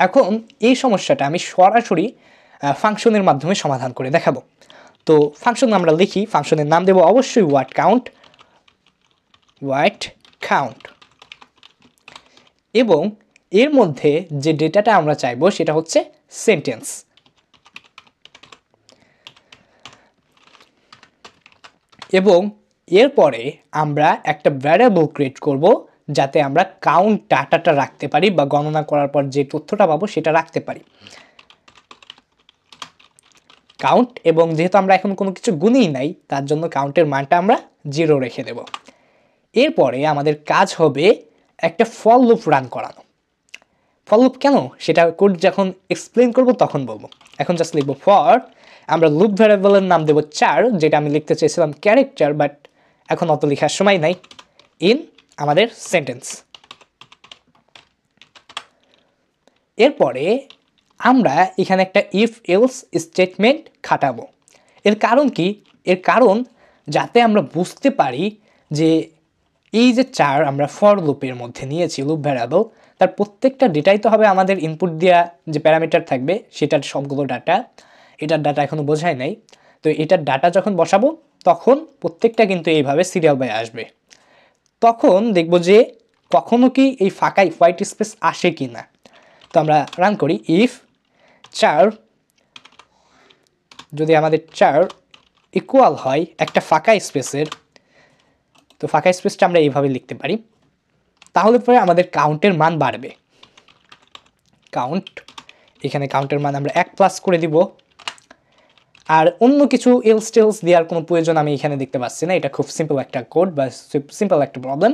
এখন এই সমস্যাটা আমি সরাসরি ফাংশনের মাধ্যমে সমাধান করে দেখাবো। তো ফাংশন আমরা লিখি, ফাংশনের নাম দেব অবশ্যই ওয়ার্ড কাউন্ট, এবং এর মধ্যে যে ডেটাটা আমরা চাইবো সেটা হচ্ছে সেন্টেন্স। এবং এরপরে আমরা একটা ভ্যারিয়েবল ক্রিয়েট করব যাতে আমরা কাউন্ট ডাটাটা রাখতে পারি বা গণনা করার পর যে তথ্যটা পাবো সেটা রাখতে পারি কাউন্ট। এবং যেহেতু আমরা এখন কোনো কিছু গুণই নাই তার জন্য কাউন্টের মানটা আমরা 0 রেখে দেব। এরপরে আমাদের কাজ হবে একটা ফর লুপ রান করানো। ফর লুপ কেন সেটা কোড যখন এক্সপ্লেন করব তখন বলবো। এখন জাস্ট লিখবো ফর, আমরা লুপ ভ্যারিয়েবলের নাম দেবো 4, যেটা আমি লিখতে চেয়েছিলাম ক্যারেক্টার, বাট এখন অত লেখার সময় নাই, ইন আমাদের সেন্টেন্স। এরপরে আমরা এখানে একটা ইফ এলস স্টেটমেন্ট খাটাবো। এর কারণ কি? এর কারণ যাতে আমরা বুঝতে পারি যে এই যে 4 আমরা ফর লুপের মধ্যে নিয়েছি লুপ ভ্যারিয়েবল, তার প্রত্যেকটা ডেটাই তো হবে আমাদের ইনপুট দেওয়া যে প্যারামিটার থাকবে সেটার সবগুলো ডাটা। এটার ডাটা এখনও বোঝাই নাই। তো এটার ডাটা যখন বসাবো তখন প্রত্যেকটা কিন্তু এইভাবে সিরিয়াল বাই আসবে। তখন দেখব যে কখনো কি এই ফাঁকা হোয়াইট স্পেস আসে কি না। তো আমরা রান করি ইফ 4, যদি আমাদের 4 ইকুয়াল হয় একটা ফাঁকা স্পেসের, তো ফাঁকা স্পেসটা আমরা এইভাবে লিখতে পারি, তাহলে পরে আমাদের কাউন্টের মান বাড়বে। কাউন্ট, এখানে কাউন্টের মান আমরা 1+ করে দিব। আর অন্য কিছু এলস টেলস দেওয়ার কোনো প্রয়োজন আমি এখানে দেখতে পাচ্ছি না। এটা খুব সিম্পল একটা কোড বা সিম্পল একটা প্রবলেম।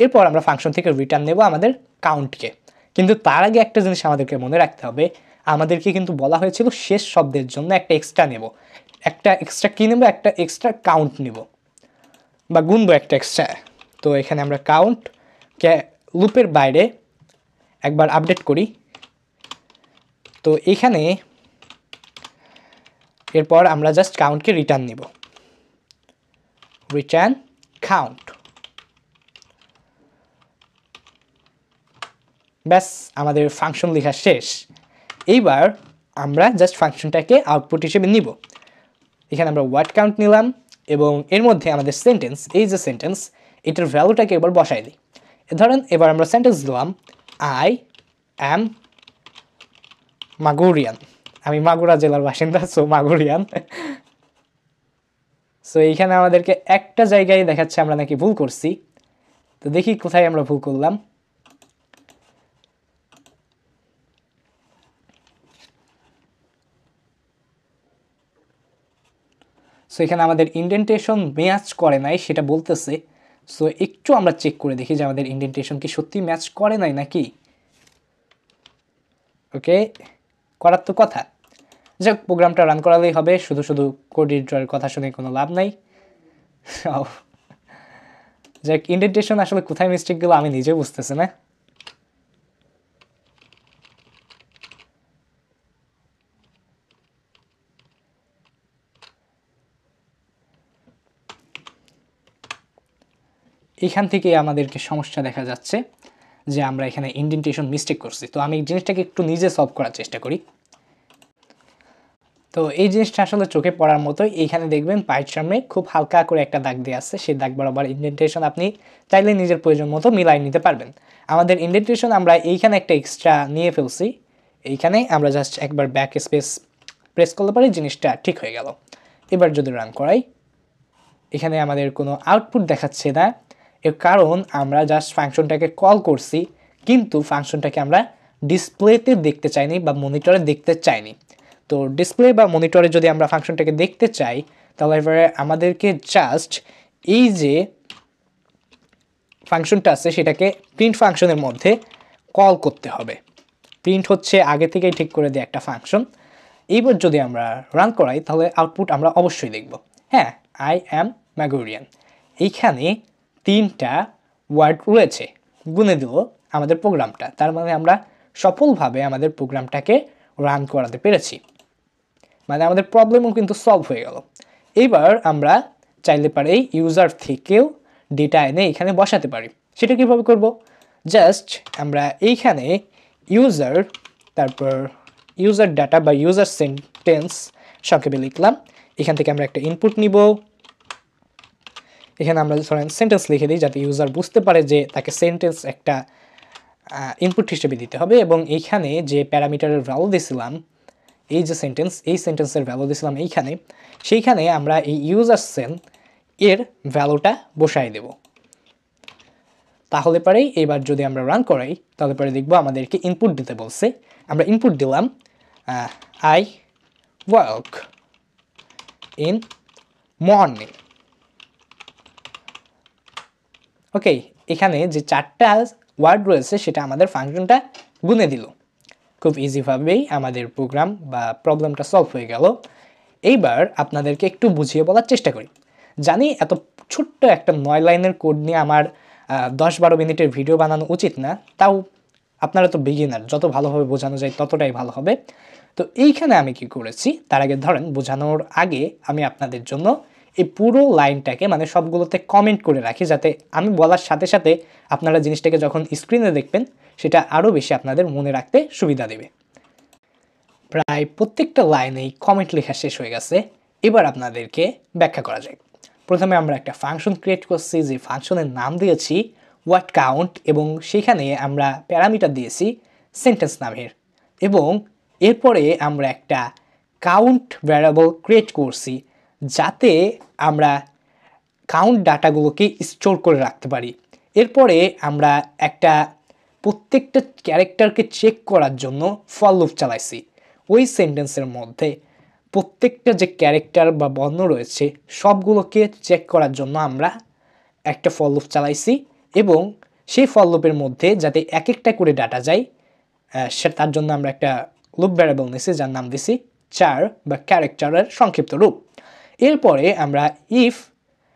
এরপর আমরা ফাংশন থেকে রিটার্ন নেব আমাদের কাউন্টকে। কিন্তু তার আগে একটা জিনিস আমাদেরকে মনে রাখতে হবে, আমাদেরকে কিন্তু বলা হয়েছিল শেষ শব্দের জন্য একটা এক্সট্রা নেব। একটা এক্সট্রা কী নেব? একটা এক্সট্রা কাউন্ট নেব বা গুনবো একটা এক্সট্রা। তো এখানে আমরা কাউন্টকে লুপের বাইরে একবার আপডেট করি। তো এখানে এরপর আমরা জাস্ট কাউন্টকে রিটার্ন নিব, রিটার্ন কাউন্ট। ব্যাস, আমাদের ফাংশন লেখা শেষ। এইবার আমরা জাস্ট ফাংশনটাকে আউটপুট হিসেবে নিব। এখানে আমরা ওয়ার্ড কাউন্ট নিলাম এবং এর মধ্যে আমাদের সেন্টেন্স, এই যে সেন্টেন্স, এটার ভ্যালুটাকে এবার বসাই দিই। ধরেন এবার আমরা সেন্টেন্স দিলাম আই অ্যাম মাগুরিয়ান। আমি মাগুরা জেলার বাসিন্দা, সো মাগুরিয়ান। সো এইখানে আমাদেরকে একটা জায়গায় দেখাচ্ছে আমরা নাকি ভুল করছি। তো দেখি কোথায় আমরা ভুল করলাম। সো এখানে আমাদের ইন্ডেন্টেশন ম্যাচ করে নাই সেটা বলতেছে। সো একটু আমরা চেক করে দেখি যে আমাদের ইন্ডেন্টেশন কি সত্যি ম্যাচ করে নাই নাকি। ওকে, করার তো কথা। যাক, প্রোগ্রামটা রান করালেই হবে, শুধু শুধু কোড এডিটরের কথা শুনে কোনো লাভ নাই। যাক, ইন্ডেন্টেশন আসলে কোথায় মিস্টেক গেলো আমি নিজে বুঝতেছি না। এখান থেকে আমাদেরকে সমস্যা দেখা যাচ্ছে যে আমরা এখানে ইন্ডেন্টেশন মিস্টেক করছি। তো আমি এই জিনিসটাকে একটু নিজে সলভ করার চেষ্টা করি। তো এই জিনিসটা আসলে চোখে পড়ার মতোই। এইখানে দেখবেন পায়ের সামনে খুব হালকা করে একটা দাগ দিয়ে আছে, সেই দাগ বরাবর ইন্ডেন্টেশন আপনি চাইলে নিজের প্রয়োজন মতো মিলাই নিতে পারবেন। আমাদের ইন্ডেন্টেশন আমরা এইখানে একটা এক্সট্রা নিয়ে ফেলছি, এইখানে আমরা জাস্ট একবার ব্যাক স্পেস প্রেস করলে পরে জিনিসটা ঠিক হয়ে গেল। এবার যদি রান করাই, এখানে আমাদের কোনো আউটপুট দেখাচ্ছে না, এর কারণ আমরা জাস্ট ফাংশনটাকে কল করছি, কিন্তু ফাংশনটাকে আমরা ডিসপ্লেতে দেখতে চাইনি বা মনিটরে দেখতে চাইনি। তো ডিসপ্লে বা মনিটরে যদি আমরা ফাংশনটাকে দেখতে চাই, তাহলে এবারে আমাদেরকে জাস্ট এই যে ফাংশনটা আছে সেটাকে প্রিন্ট ফাংশনের মধ্যে কল করতে হবে। প্রিন্ট হচ্ছে আগে থেকেই ঠিক করে দেওয়া একটা ফাংশন। এইবার যদি আমরা রান করাই, তাহলে আউটপুট আমরা অবশ্যই দেখব। হ্যাঁ, আই অ্যাম ম্যাগোরিয়ান, এইখানে 3টা ওয়ার্ড রয়েছে, গুনে দিল আমাদের প্রোগ্রামটা। তার মানে আমরা সফলভাবে আমাদের প্রোগ্রামটাকে রান করাতে পেরেছি, মানে আমাদের প্রবলেমও কিন্তু সলভ হয়ে গেল। এইবার আমরা চাইলে পারে ইউজার থেকেও ডেটা এনে এখানে বসাতে পারি। সেটা কীভাবে করব? জাস্ট আমরা এইখানে ইউজার, তারপর ইউজার ডাটা বা ইউজার সেন্টেন্স সংক্ষেপে লিখলাম। এখান থেকে আমরা একটা ইনপুট নিব। এখানে আমরা ধরেন সেন্টেন্স লিখে দিই, যাতে ইউজার বুঝতে পারে যে তাকে সেন্টেন্স একটা ইনপুট হিসেবে দিতে হবে। এবং এইখানে যে প্যারামিটারের ভ্যালু দিয়েছিলাম, এই যে সেন্টেন্স, এই সেন্টেন্সের ভ্যালু দিয়েছিলাম এইখানে, সেইখানে আমরা এই ইউজার সেন এর ভ্যালুটা বসাই দেব। তাহলে পরেই এবার যদি আমরা রান করাই, তাহলে পরে দেখবো আমাদেরকে ইনপুট দিতে বলছে। আমরা ইনপুট দিলাম আই ওয়ার্ক ইন মর্নিং। ওকে, এখানে যে 4টা ওয়ার্ড রয়েছে সেটা আমাদের ফাংশনটা গুনে দিল। খুব ইজিভাবেই আমাদের প্রোগ্রাম বা প্রবলেমটা সলভ হয়ে গেল। এইবার আপনাদেরকে একটু বুঝিয়ে বলার চেষ্টা করি। জানি এত ছোট্ট একটা 9 লাইনের কোড নিয়ে আমার 10-12 মিনিটের ভিডিও বানানো উচিত না, তাও আপনারা তো বিগিনার, যত ভালোভাবে বোঝানো যায় ততটাই ভালো হবে। তো এইখানে আমি কি করেছি, তার আগে ধরেন বোঝানোর আগে আমি আপনাদের জন্য এই পুরো লাইনটাকে মানে সবগুলোতে কমেন্ট করে রাখি, যাতে আমি বলার সাথে সাথে আপনারা জিনিসটাকে যখন স্ক্রিনে দেখবেন সেটা আরও বেশি আপনাদের মনে রাখতে সুবিধা দেবে। প্রায় প্রত্যেকটা লাইনেই কমেন্ট লেখা শেষ হয়ে গেছে। এবার আপনাদেরকে ব্যাখ্যা করা যায়। প্রথমে আমরা একটা ফাংশন ক্রিয়েট করছি, যে ফাংশনের নাম দিয়েছি ওয়ার্ড কাউন্ট, এবং সেখানে আমরা প্যারামিটার দিয়েছি সেন্টেন্স নামের। এবং এরপরে আমরা একটা কাউন্ট ভ্যারিয়েবল ক্রিয়েট করছি, যাতে আমরা কাউন্ট ডাটাগুলোকে স্টোর করে রাখতে পারি। এরপরে আমরা একটা প্রত্যেকটা ক্যারেক্টারকে চেক করার জন্য ফর লুপ চালাইছি। ওই সেন্টেন্সের মধ্যে প্রত্যেকটা যে ক্যারেক্টার বা বর্ণ রয়েছে সবগুলোকে চেক করার জন্য আমরা একটা ফর লুপ চালাইছি। এবং সেই ফর লুপের মধ্যে যাতে এক একটা করে ডাটা যায়, তার জন্য আমরা একটা লুপ ভ্যারিয়েবল নিয়েছি, যার নাম দিছি চার বা ক্যারেক্টারের সংক্ষিপ্ত রূপ। এরপরে আমরা ইফ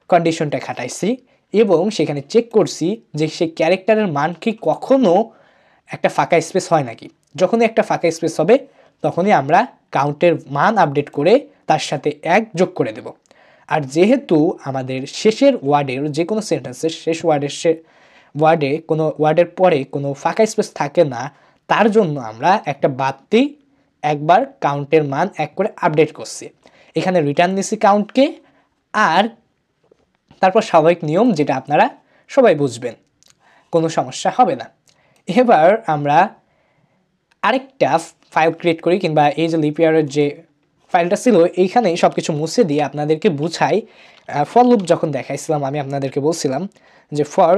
কন্ডিশনটা খাটাইছি এবং সেখানে চেক করছি যে সেই ক্যারেক্টারের মান কি কখনো একটা ফাঁকা স্পেস হয় নাকি। যখনই একটা ফাঁকা স্পেস হবে তখনই আমরা কাউন্টের মান আপডেট করে তার সাথে 1 যোগ করে দেব। আর যেহেতু আমাদের শেষের ওয়ার্ডের যে কোনো সেন্টেন্সের শেষ ওয়ার্ডে কোনো ওয়ার্ডের পরে কোনো ফাঁকা স্পেস থাকে না, তার জন্য আমরা একটা বাড়তি একবার কাউন্টের মান 1 করে আপডেট করছি। এখানে রিটার্ন দিছি কাউন্টকে, আর তারপর স্বাভাবিক নিয়ম যেটা আপনারা সবাই বুঝবেন, কোনো সমস্যা হবে না। এবার আমরা আরেকটা ফাইল ক্রিয়েট করি, কিংবা এই যে লিপ ইয়ারের যে ফাইলটা ছিল এইখানে সব কিছু মুছে দিয়ে আপনাদেরকে বুঝাই। ফর লুপ যখন দেখাইছিলাম আমি আপনাদেরকে বলছিলাম যে ফর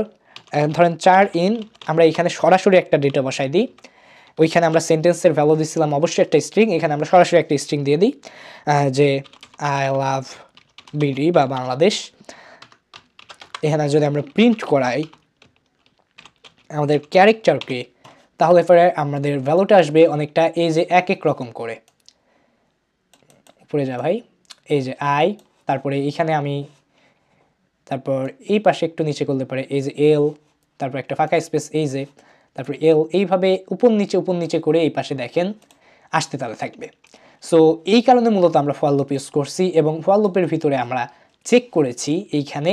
ধরেন 4 ইন, আমরা এখানে সরাসরি একটা ডেটা বসাই দিই। ওইখানে আমরা সেন্টেন্সের ভ্যালু দিচ্ছিলাম অবশ্যই একটা স্ট্রিং, এখানে আমরা সরাসরি একটা স্ট্রিং দিয়ে দিই যে আই লাভ বিডি বা বাংলাদেশ। এখানে যদি আমরা প্রিন্ট করাই আমাদের ক্যারেক্টারকে তাহলে পরে আমাদের ভ্যালুটা আসবে অনেকটা এই যে এক এক রকম করে। উপরে যা ভাই, এই যে আই, তারপরে এইখানে আমি, তারপর এই পাশে একটু নিচে করলে পারে এই যে এল, তারপর একটা ফাঁকা স্পেস এই যে, তারপর এল, এইভাবে উপর নিচে করে এই পাশে দেখেন আসতে তাহলে থাকবে। সো এই কারণে মূলত আমরা ফর লুপ ইউজ করছি এবং ফর লুপের ভিতরে আমরা চেক করেছি এইখানে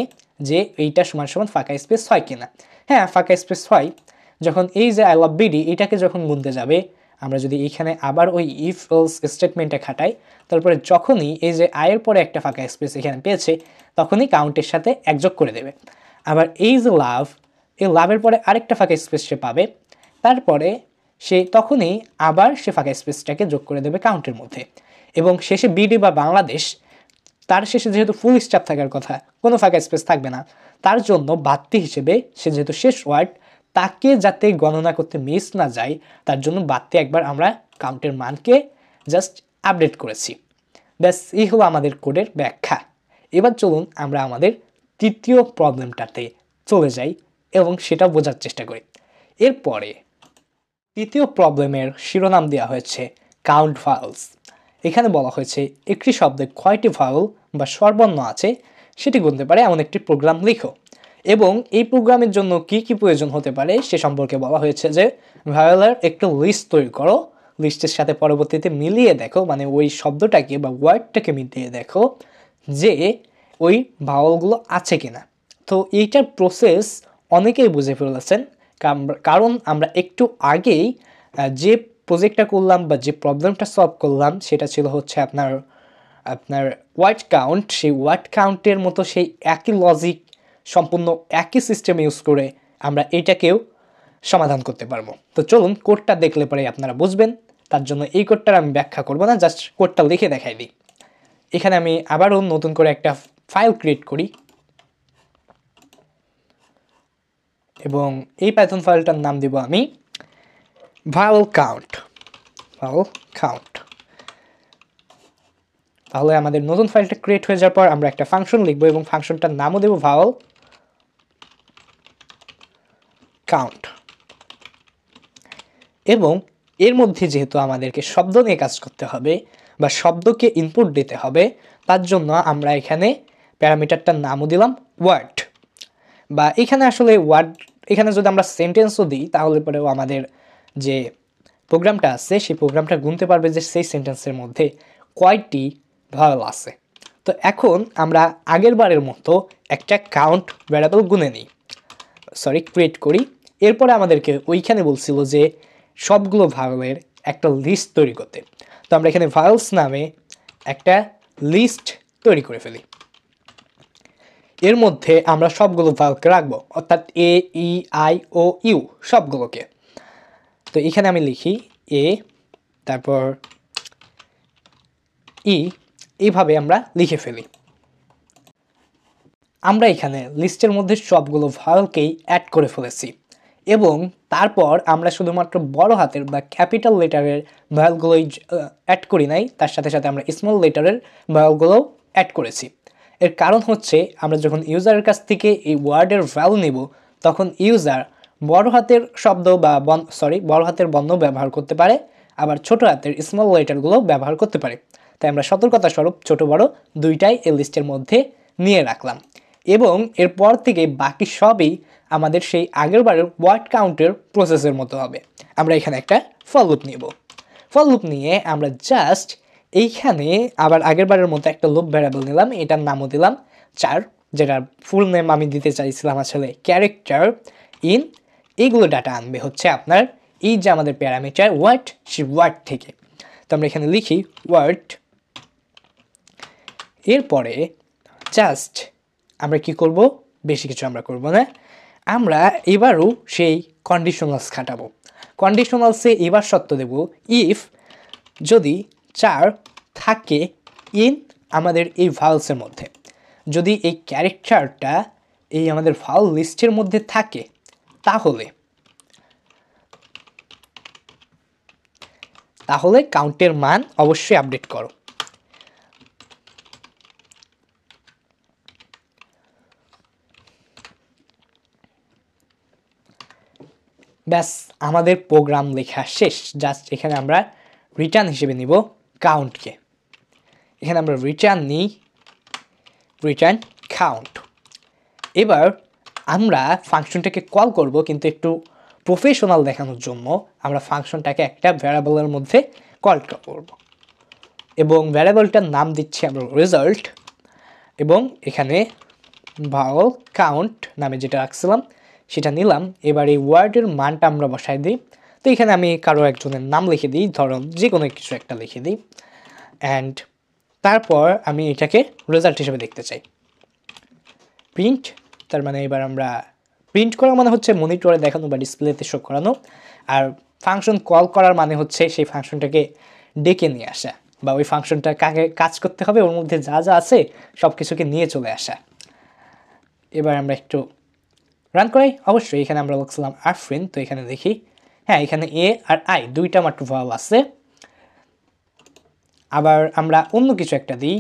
যে এইটা সমান সমান ফাঁকা স্পেস হয় কিনা। হ্যাঁ, ফাঁকা স্পেস হয়। যখন এই যে আই লাভ বিডি এটাকে যখন গুনতে যাবে, আমরা যদি এইখানে আবার ওই ইফ এলস স্টেটমেন্টে খাটাই, তারপরে যখনই এই যে আয়ের পরে একটা ফাঁকা স্পেস এখানে পেয়েছে তখনই কাউন্টের সাথে এক যোগ করে দেবে। আবার এই যে লাভ, এই লাভের পরে আরেকটা ফাঁকা স্পেস সে পাবে, তারপরে সে তখনই আবার সে ফাঁকা স্পেসটাকে যোগ করে দেবে কাউন্টের মধ্যে। এবং শেষে বিডি বা বাংলাদেশ, তার শেষে যেহেতু ফুল স্টপ থাকার কথা, কোনো ফাঁকা স্পেস থাকবে না, তার জন্য বাড়তি হিসেবে সে যেহেতু শেষ ওয়ার্ড, তাকে যাতে গণনা করতে মিস না যায় তার জন্য বাড়তি একবার আমরা কাউন্টের মানকে জাস্ট আপডেট করেছি। ব্যাস, এই হলো আমাদের কোডের ব্যাখ্যা। এবার চলুন আমরা আমাদের তৃতীয় প্রবলেমটাতে চলে যাই এবং সেটা বোঝার চেষ্টা করি। এরপরে তৃতীয় প্রবলেমের শিরোনাম দেওয়া হয়েছে কাউন্ট ভাওয়েলস। এখানে বলা হয়েছে একটি শব্দে কয়টি ভাওয়েল বা স্বরবর্ণ আছে সেটি গুনতে পারে এমন একটি প্রোগ্রাম লিখো, এবং এই প্রোগ্রামের জন্য কি কি প্রয়োজন হতে পারে সে সম্পর্কে বলা হয়েছে যে ভাওয়েলের একটা লিস্ট তৈরি করো, লিস্টের সাথে পরবর্তীতে মিলিয়ে দেখো, মানে ওই শব্দটাকে বা ওয়ার্ডটাকে মিলিয়ে দেখো যে ওই ভাওয়েলগুলো আছে কিনা। তো এইটার প্রসেস অনেকেই বুঝে ফেলেছেন, কারণ আমরা একটু আগেই যে প্রজেক্টটা করলাম বা যে প্রবলেমটা সলভ করলাম সেটা ছিল হচ্ছে আপনার ওয়ার্ড কাউন্ট। সেই ওয়ার্ড কাউন্টের মতো সেই একই লজিক, সম্পূর্ণ একই সিস্টেম ইউজ করে আমরা এটাকেও সমাধান করতে পারবো। তো চলুন কোডটা দেখলে পরে আপনারা বুঝবেন। তার জন্য এই কোডটার আমি ব্যাখ্যা করব না, জাস্ট কোডটা লিখে দেখাই দিই। এখানে আমি আবারও নতুন করে একটা ফাইল ক্রিয়েট করি এবং এই পাইথন ফাইলটার নাম দিব আমি ভাওয়েল কাউন্ট। তাহলে আমাদের নতুন ফাইলটা ক্রিয়েট হয়ে যাওয়ার পর আমরা একটা ফাংশন লিখব এবং ফাংশনটার নামও দেব ভাওয়েল কাউন্ট। এবং এর মধ্যে যেহেতু আমাদেরকে শব্দ নিয়ে কাজ করতে হবে বা শব্দকে ইনপুট দিতে হবে, তার জন্য আমরা এখানে প্যারামিটারটার নামও দিলাম ওয়ার্ড। বা এখানে আসলে ওয়ার্ড, এখানে যদি আমরা সেন্টেন্সও দিই তাহলে পরেও আমাদের যে প্রোগ্রামটা আছে সেই প্রোগ্রামটা গুনতে পারবে যে সেই সেন্টেন্সের মধ্যে কয়টি ভাওয়েল আছে। তো এখন আমরা আগের বারের মতো একটা কাউন্ট ভ্যারিয়েবল ক্রিয়েট করি। এরপরে আমাদেরকে ওইখানে বলছিল যে সবগুলো ভাওয়েলের একটা লিস্ট তৈরি করতে। তো আমরা এখানে ভাওয়েলস নামে একটা লিস্ট তৈরি করে ফেলি। এর মধ্যে আমরা সবগুলো ভাওয়েলকে রাখবো, অর্থাৎ এ, ই, আই, ও, ইউ সবগুলোকে। তো এখানে আমি লিখি এ, তারপর ই, এইভাবে আমরা লিখে ফেলি। আমরা এখানে লিস্টের মধ্যে সবগুলো ভাওয়েলকেই অ্যাড করে ফেলেছি এবং তারপর আমরা শুধুমাত্র বড় হাতের বা ক্যাপিটাল লেটারের ভাওয়েলগুলোই অ্যাড করি নাই, তার সাথে সাথে আমরা স্মল লেটারের ভাওয়েলগুলোও অ্যাড করেছি। এর কারণ হচ্ছে আমরা যখন ইউজারের কাছ থেকে এই ওয়ার্ডের ভ্যালু নেব তখন ইউজার বড় হাতের শব্দ বা বড় হাতের বর্ণ ব্যবহার করতে পারে, আবার ছোট হাতের স্মল লেটারগুলো ব্যবহার করতে পারে। তাই আমরা সতর্কতা স্বরূপ ছোট বড় দুইটাই এই লিস্টের মধ্যে নিয়ে রাখলাম এবং এরপর থেকে বাকি সবই আমাদের সেই আগেরবারের ওয়ার্ড কাউন্টের প্রসেসের মতো হবে। আমরা এখানে একটা ফর লুপ নিব। ফর লুপ নিয়ে আমরা জাস্ট এইখানে আবার আগেরবারের মতো একটা লুপ ভ্যারিয়েবল নিলাম, এটার নামও দিলাম 4, যেটার ফুল নেম আমি দিতে চাইছিলাম আসলে ক্যারেক্টার ইন। এইগুলো ডাটা আনবে হচ্ছে আপনার এই যে আমাদের প্যারামিটার ওয়ার্ড, সেই ওয়ার্ড থেকে। তো আমরা এখানে লিখি ওয়ার্ড, এরপরে জাস্ট আমরা কি করব, বেশি কিছু আমরা করব না, আমরা এবারও সেই কন্ডিশনালস খাটাবো। কন্ডিশনালসে এবার সত্য দেব ইফ যদি 4 থাকে ইন আমাদের এই ভাওয়েলসের মধ্যে, যদি এই ক্যারেক্টারটা এই আমাদের ভাওয়েল লিস্টের মধ্যে থাকে তাহলে কাউন্টের মান অবশ্যই আপডেট করো। ব্যাস আমাদের প্রোগ্রাম লেখা শেষ। জাস্ট এখানে আমরা রিটার্ন হিসেবে নিব কাউন্টকে। এখানে আমরা রিটার্ন নিই রিটার্ন কাউন্ট। এবার আমরা ফাংশনটাকে কল করব, কিন্তু একটু প্রফেশনাল দেখানোর জন্য আমরা ফাংশনটাকে একটা ভ্যারিয়েবলের মধ্যে কল করব এবং ভ্যারিয়েবলটার নাম দিচ্ছি আমরা রেজাল্ট, এবং এখানে ভাওয়াল কাউন্ট নামে যেটা রাখছিলাম সেটা নিলাম। এবার এই ওয়ার্ডের মানটা আমরা বসাই দিই। তো এখানে আমি কারো একজনের নাম লিখে দিই, ধরুন যে কোনো কিছু একটা লিখে দিই, অ্যান্ড তারপর আমি এটাকে রেজাল্ট হিসেবে দেখতে চাই। প্রিন্ট, তার মানে এবার আমরা প্রিন্ট করা মানে হচ্ছে মনিটরে দেখানো বা ডিসপ্লেতে শো করানো, আর ফাংশন কল করার মানে হচ্ছে সেই ফাংশনটাকে ডেকে নিয়ে আসা, বা ওই ফাংশনটা কাকে কাজ করতে হবে ওর মধ্যে যা যা আছে সব কিছুকে নিয়ে চলে আসা। এবার আমরা একটু রান করাই। অবশ্যই এখানে আমরা লিখছিলাম আরফিন, তো এখানে দেখি হ্যাঁ এখানে এ আর আই দুইটা মাত্র ভাওয়াল আছে। আবার আমরা অন্য কিছু একটা দিই,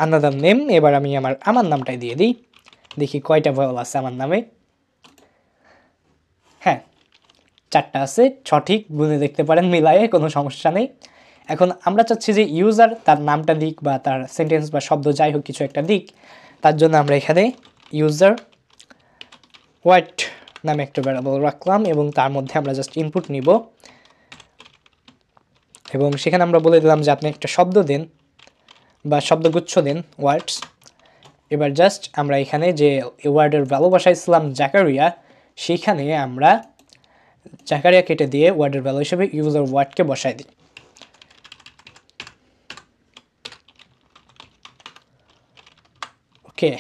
আনাদার নেম। এবার আমি আমার নামটাই দিয়ে দিই, দেখি কয়টা ভাওয়াল আছে আমার নামে। হ্যাঁ 4টা আছে, সঠিক গুনে দেখতে পারেন মিলায়ে, কোনো সমস্যা নেই। এখন আমরা চাচ্ছি যে ইউজার তার নামটা দিক বা তার সেন্টেন্স বা শব্দ যাই হোক কিছু একটা দিক, তার জন্য আমরা এখানে ইউজার হোয়াট নামে একটা ভ্যারিয়েবল রাখলাম এবং তার মধ্যে আমরা জাস্ট ইনপুট নিব এবং সেখানে আমরা বলে দিলাম যে আপনি একটা শব্দ দেন বা শব্দগুচ্ছ দেন ওয়ার্ডস। এবার জাস্ট আমরা এখানে যে ওয়ার্ডের ভ্যালু বসাইছিলাম জাকারিয়া, সেইখানে আমরা জাকারিয়া কেটে দিয়ে ওয়ার্ডের ভ্যালু হিসেবে ইউজার ওয়ার্ডকে বসাই দিই। ওকে,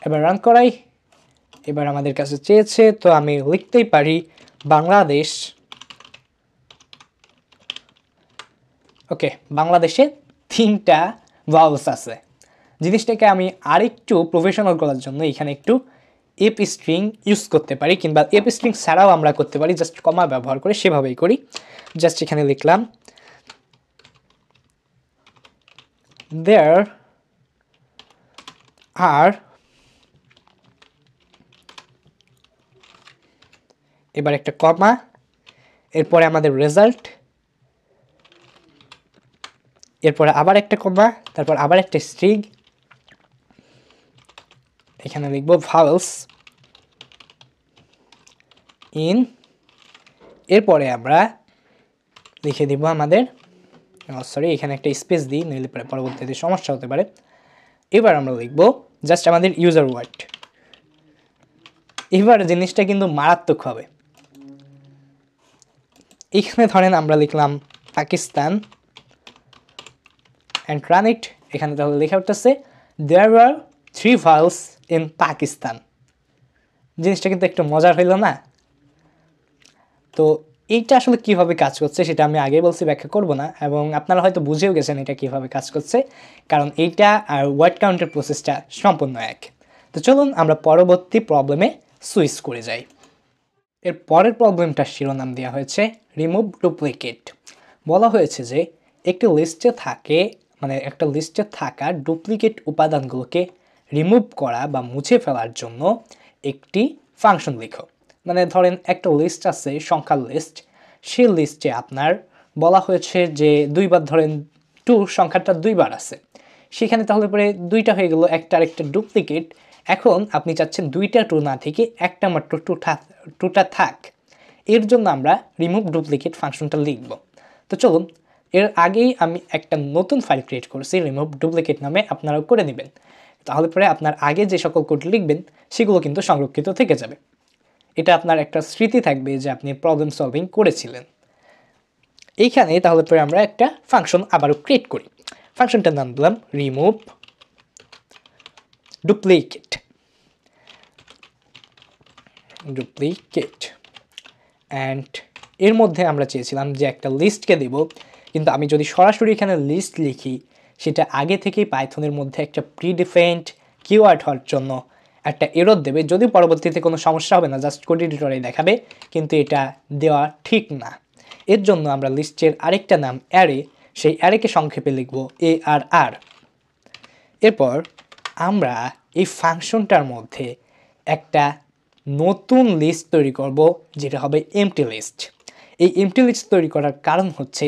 এবার রান করাই। এবার আমাদের কাছে চেয়েছে, তো আমি লিখতেই পারি বাংলাদেশ। ওকে, বাংলাদেশে 3টা ভাওয়েলস আছে। জিনিসটাকে আমি আরেকটু প্রফেশনাল করার জন্য এখানে একটু এপ স্ট্রিং ইউজ করতে পারি, কিংবা এপ স্ট্রিং ছাড়াও আমরা করতে পারি, জাস্ট কমা ব্যবহার করে সেভাবেই করি। জাস্ট এখানে লিখলাম there are, এবার একটা কমা, এরপরে আমাদের রেজাল্ট, এরপরে আবার একটা কমা, তারপর আবার একটা স্ট্রিং, এখানে লিখবো ভাওয়েলস ইন, এরপরে আমরা লিখে দিব আমাদের সরি এখানে একটা স্পেস দিই, নইলে পরবর্তীতে সমস্যা হতে পারে। এবার আমরা লিখবো জাস্ট আমাদের ইউজার ওয়ার্ড। এবার জিনিসটা কিন্তু মারাত্মক হবে। এখানে ধরেন আমরা লিখলাম পাকিস্তান অ্যান্ড রান ইট। এখানে তাহলে লেখা উঠতেছে দেয়ার আর 3 ভাওয়েলস ইন পাকিস্তান। জিনিসটা কিন্তু একটু মজার হইল না? তো এইটা আসলে কিভাবে কাজ করছে সেটা আমি আগেই বলছি, ব্যাখ্যা করব না, এবং আপনারা হয়তো বুঝেও গেছেন এটা কিভাবে কাজ করছে, কারণ এইটা আর ওয়ার্ড কাউন্টের প্রসেসটা সম্পূর্ণ এক। তো চলুন আমরা পরবর্তী প্রবলেমে সুইচ করে যাই। এর পরের প্রবলেমটার শিরোনাম দেওয়া হয়েছে রিমুভ ডুপ্লিকেট। বলা হয়েছে যে একটি লিস্টে থাকা ডুপ্লিকেট উপাদানগুলোকে রিমুভ করা বা মুছে ফেলার জন্য একটি ফাংশন লিখো। মানে ধরেন একটা লিস্ট আছে, সংখ্যার লিস্ট, সেই লিস্টে আপনার বলা হয়েছে যে দুইবার, ধরেন 2 সংখ্যাটা 2বার আছে, সেখানে তাহলে পরে 2টা হয়ে গেল, একটা আরেকটা ডুপ্লিকেট। এখন আপনি চাচ্ছেন 2টা 2 না থেকে একটা মাত্র 2টা থাক। এর জন্য আমরা রিমুভ ডুপ্লিকেট ফাংশনটা লিখব। তো চলুন, এর আগেই আমি একটা নতুন ফাইল ক্রিয়েট করেছি রিমুভ ডুপ্লিকেট নামে, আপনারাও করে নেবেন। তাহলে পরে আপনার আগে যে সকল কোড লিখবেন সেগুলো কিন্তু সংরক্ষিত থেকে যাবে। এটা আপনার একটা স্মৃতি থাকবে যে আপনি প্রবলেম সলভিং করেছিলেন। এইখানে তাহলে পরে আমরা একটা ফাংশন আবারও ক্রিয়েট করি। ফাংশনটার নাম দিলাম রিমুভ ডুপ্লিকেট অ্যান্ড এর মধ্যে আমরা চেয়েছিলাম যে একটা লিস্টকে দেব, কিন্তু আমি যদি সরাসরি এখানে লিস্ট লিখি সেটা আগে থেকেই পাইথনের মধ্যে একটা প্রিডিফাইন্ড কিওয়ার্ড হওয়ার জন্য একটা এরর দেবে। যদি পরবর্তীতে কোনো সমস্যা হবে না, জাস্ট কোড এডিটরে দেখাবে, কিন্তু এটা দেওয়া ঠিক না। এর জন্য আমরা লিস্টের আরেকটা নাম অ্যারে, সেই অ্যারেকে সংক্ষেপে লিখব ARR। এরপর আমরা এই ফাংশনটার মধ্যে একটা নতুন লিস্ট তৈরি করব, যেটা হবে এমটি লিস্ট। এই এমটি লিস্ট তৈরি করার কারণ হচ্ছে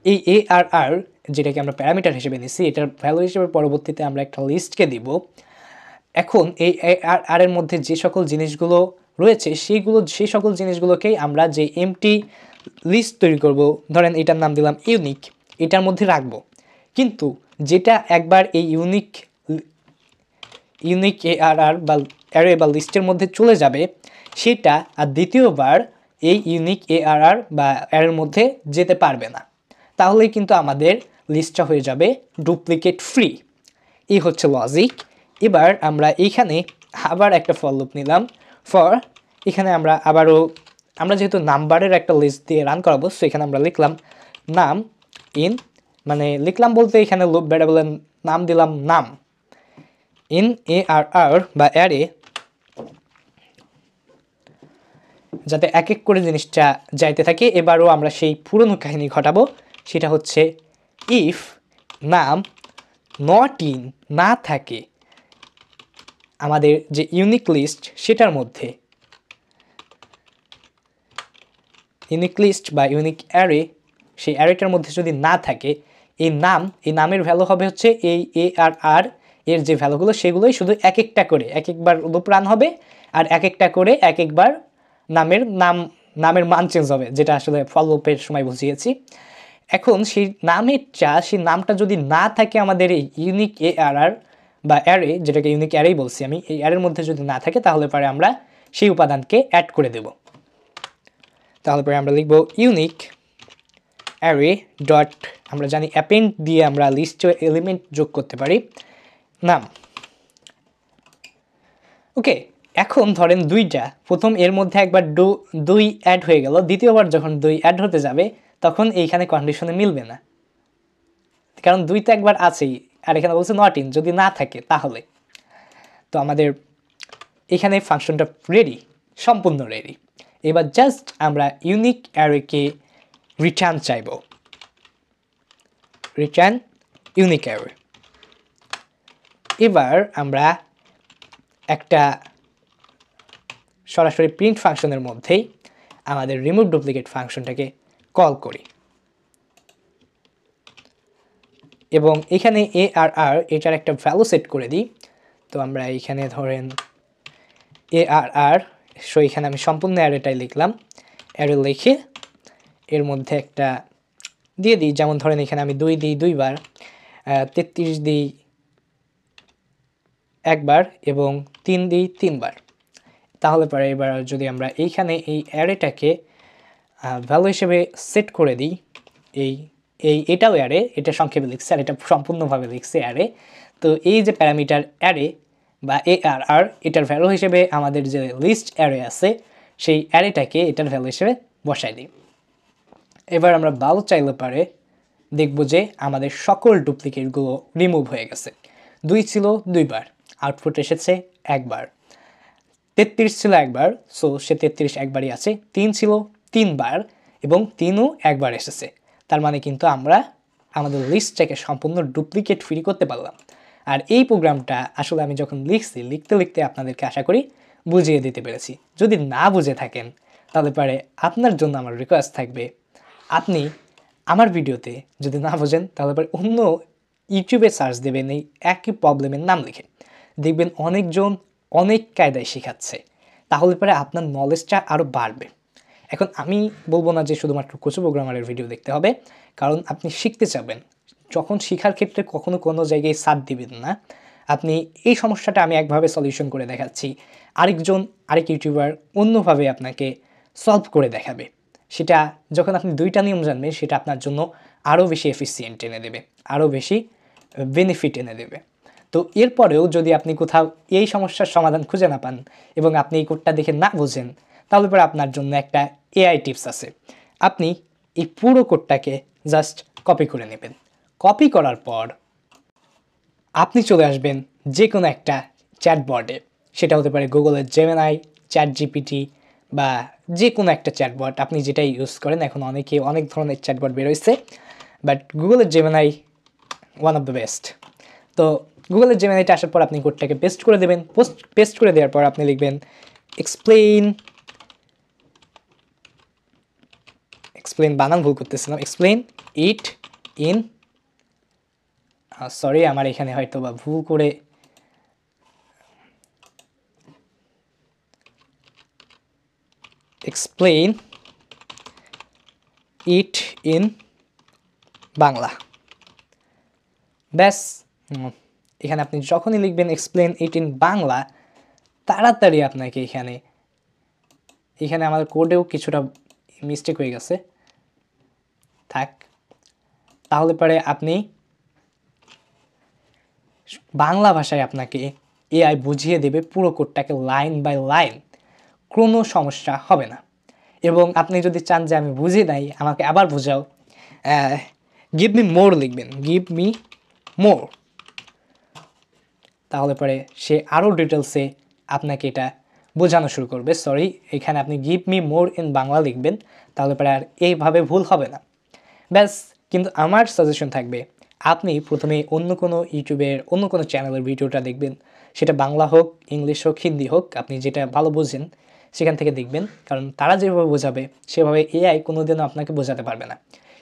এই ARR যেটাকে আমরা প্যারামিটার হিসেবে নিচ্ছি, এটার ভ্যালু হিসেবে পরবর্তীতে আমরা একটা লিস্টকে দিব। এখন এই ARR এর মধ্যে যে সকল জিনিসগুলো রয়েছে সেই সকল জিনিসগুলোকেই আমরা যে এমটি লিস্ট তৈরি করব, ধরেন এটার নাম দিলাম ইউনিক, এটার মধ্যে রাখবো। কিন্তু যেটা একবার এই ইউনিক ARR বা অ্যারে বা লিস্টের মধ্যে চলে যাবে, সেটা আর দ্বিতীয়বার এই ইউনিক ARR বা অ্যারের মধ্যে যেতে পারবে না। তাহলেই কিন্তু আমাদের লিস্টটা হয়ে যাবে ডুপ্লিকেট ফ্রি। এই হচ্ছে লজিক। এবার আমরা এইখানে আবার একটা ফর লুপ নিলাম। ফর এখানে আমরা যেহেতু নাম্বারের একটা লিস্ট দিয়ে রান করাবো, সো এখানে আমরা লিখলাম নাম ইন, মানে লিখলাম বলতে এখানে লুপ ভ্যারিয়েবলের নাম দিলাম নাম ইন ARR বা অ্যারে, যাতে এক এক করে জিনিসটা যাইতে থাকে। এবারও আমরা সেই পুরনো কাহিনী ঘটাবো, সেটা হচ্ছে ইফ নাম নট ইন না থাকে আমাদের যে ইউনিক লিস্ট সেটার মধ্যে, ইউনিক লিস্ট বা ইউনিক অ্যারে, সেই অ্যারেটার মধ্যে যদি না থাকে, এই নামের ভ্যালু হবে হচ্ছে এই ARR এর যে ভ্যালুগুলো সেগুলোই শুধু এক একবার লুপ রান হবে, আর এক একটা করে একবার নামের মান চেঞ্জ হবে, যেটা আসলে ফর লুপের সময় বুঝিয়েছি। এখন সেই নামটা যদি না থাকে আমাদের এই ইউনিক ARR বা অ্যারে, যেটাকে ইউনিক অ্যারেই বলছি আমি, এই অ্যারের মধ্যে যদি না থাকে তাহলে পরে আমরা সেই উপাদানকে অ্যাড করে দেব। তাহলে পরে আমরা লিখব ইউনিক অ্যারে ডট, আমরা জানি অ্যাপেন্ড দিয়ে আমরা লিস্টে এলিমেন্ট যোগ করতে পারি, নাম। ওকে, এখন ধরেন প্রথম এর মধ্যে একবার 2 অ্যাড হয়ে গেল, দ্বিতীয়বার যখন 2 অ্যাড হতে যাবে তখন এইখানে কন্ডিশনে মিলবে না, কারণ 2 তো একবার আছেই, আর এখানে বলছে নট ইন, যদি না থাকে তাহলে। তো আমাদের এখানে ফাংশনটা সম্পূর্ণ রেডি। এবার জাস্ট আমরা ইউনিক অ্যারেকে রিটার্ন চাইব, রিটার্ন ইউনিক অ্যারে। এবার আমরা একটা সরাসরি প্রিন্ট ফাংশনের মধ্যেই আমাদের রিমুভ ডুপ্লিকেট ফাংশনটাকে কল করি, এবং এখানে ARR এটার একটা ভ্যালু সেট করে দিই। তো আমরা এখানে ধরেন ARR, সো এখানে আমি সম্পূর্ণ অ্যারেটাই লিখলাম, অ্যারে লিখে এর মধ্যে একটা দিয়ে দিই, যেমন ধরেন এখানে আমি 2 দিই 2 বার, 33 দিই একবার এবং 3 দিই 3 বার। তাহলে পরে এবার যদি আমরা এইখানে এই অ্যারেটাকে ভ্যালু হিসেবে সেট করে দিই, এটাও অ্যারে, এটা সংক্ষেপে লিখছে আর এটা সম্পূর্ণভাবে লিখছে অ্যারে। তো এই যে প্যারামিটার অ্যারে বা ARR, এটার ভ্যালু হিসেবে আমাদের যে লিস্ট অ্যারে আছে সেই অ্যারেটাকে এটার ভ্যালু হিসেবে বসাই দিই। এবার আমরা ভালো চাইলে পারে দেখব যে আমাদের সকল ডুপ্লিকেটগুলো রিমুভ হয়ে গেছে। 2 ছিল 2 বার, আউটপুট এসেছে একবার। 33 ছিল একবার, সো সে 33 একবারই আছে। 3 ছিল 3 বার এবং 3ও একবার এসেছে। তার মানে কিন্তু আমরা আমাদের লিস্টটাকে সম্পূর্ণ ডুপ্লিকেট ফ্রি করতে পারলাম। আর এই প্রোগ্রামটা আসলে আমি যখন লিখতে লিখতে আপনাদেরকে আশা করি বুঝিয়ে দিতে পেরেছি। যদি না বুঝে থাকেন তাহলে পরে আপনার জন্য আমার রিকোয়েস্ট থাকবে, আপনি আমার ভিডিওতে যদি না বোঝেন তাহলে পরে অন্য ইউটিউবে সার্চ দেবেন এই একই প্রবলেমের নাম লিখে, দেখবেন অনেকজন অনেক কায়দায় শেখাচ্ছে, তাহলে পরে আপনার নলেজটা আরও বাড়বে। এখন আমি বলবো না যে শুধুমাত্র কোচো প্রোগ্রামারের ভিডিও দেখতে হবে, কারণ আপনি শিখতে চাবেন, যখন শেখার ক্ষেত্রে কখনো কোনো জায়গায় সাথ দিবেন না। আপনি এই সমস্যাটা আমি একভাবে সলিউশন করে দেখাচ্ছি, আরেক ইউটিউবার অন্যভাবে আপনাকে সলভ করে দেখাবে। সেটা যখন আপনি 2টা নিয়ম জানবেন সেটা আপনার জন্য আরও বেশি এফিসিয়েন্ট এনে দেবে, আরও বেশি বেনিফিট এনে দেবে। তো এরপরেও যদি আপনি কোথাও এই সমস্যার সমাধান খুঁজে না পান এবং আপনি এই কোডটা দেখে না বোঝেন, তাহলে পরে আপনার জন্য একটা AI টিপস আছে। আপনি এই পুরো কোডটাকে জাস্ট কপি করে নেবেন। কপি করার পর আপনি চলে আসবেন যে কোনো একটা চ্যাটবটে, সেটা হতে পারে গুগলের জেমিনাই, ChatGPT বা যে কোনো একটা চ্যাটবট, আপনি যেটাই ইউজ করেন। এখন অনেক ধরনের চ্যাটবট বেরোচ্ছে, বাট গুগলের Gemini one of the best. তো গুগলের জেমিনাইটা আসার পর আপনি কোডটাকে পেস্ট করে দেবেন। পেস্ট করে দেওয়ার পর আপনি লিখবেন এক্সপ্লেইন বানান ভুল করতেছিলাম, এক্সপ্লেইন ইট ইন, সরি আমার এখানে হয়তো বা ভুল করে এক্সপ্লেইন ইট ইন বাংলা। ব্যাস, এখানে আপনি যখনই লিখবেন এক্সপ্লেইন ইট ইন বাংলা, তাড়াতাড়ি আপনাকে এখানে আমার কোডেও কিছুটা মিস্টেক হয়ে গেছে, থাক। তাহলে পরে আপনি বাংলা ভাষায় আপনাকে এআই বুঝিয়ে দেবে পুরো কোডটাকে লাইন বাই লাইন, কোনো সমস্যা হবে না। এবং আপনি যদি চান যে আমি বুঝি নাই, আমাকে আবার বোঝাও, গিভ মি মোর লিখবেন, গিভ মি মোর। তাহলে পরে সে আরও ডিটেলসে আপনাকে এটা বোঝানো শুরু করবে। সরি, এখানে আপনি give me more in Bangla লিখবেন, তাহলে পরে আর এইভাবে ভুল হবে না। ব্যাস, কিন্তু আমার সাজেশন থাকবে আপনি প্রথমে অন্য কোনো ইউটিউবের অন্য কোনো চ্যানেলের ভিডিওটা দেখবেন, সেটা বাংলা হোক, ইংলিশ হোক, হিন্দি হোক, আপনি যেটা ভালো বোঝেন সেখান থেকে দেখবেন। কারণ তারা যেভাবে বোঝাবে সেভাবে এআই কোনোদিনও আপনাকে বোঝাতে পারবে না।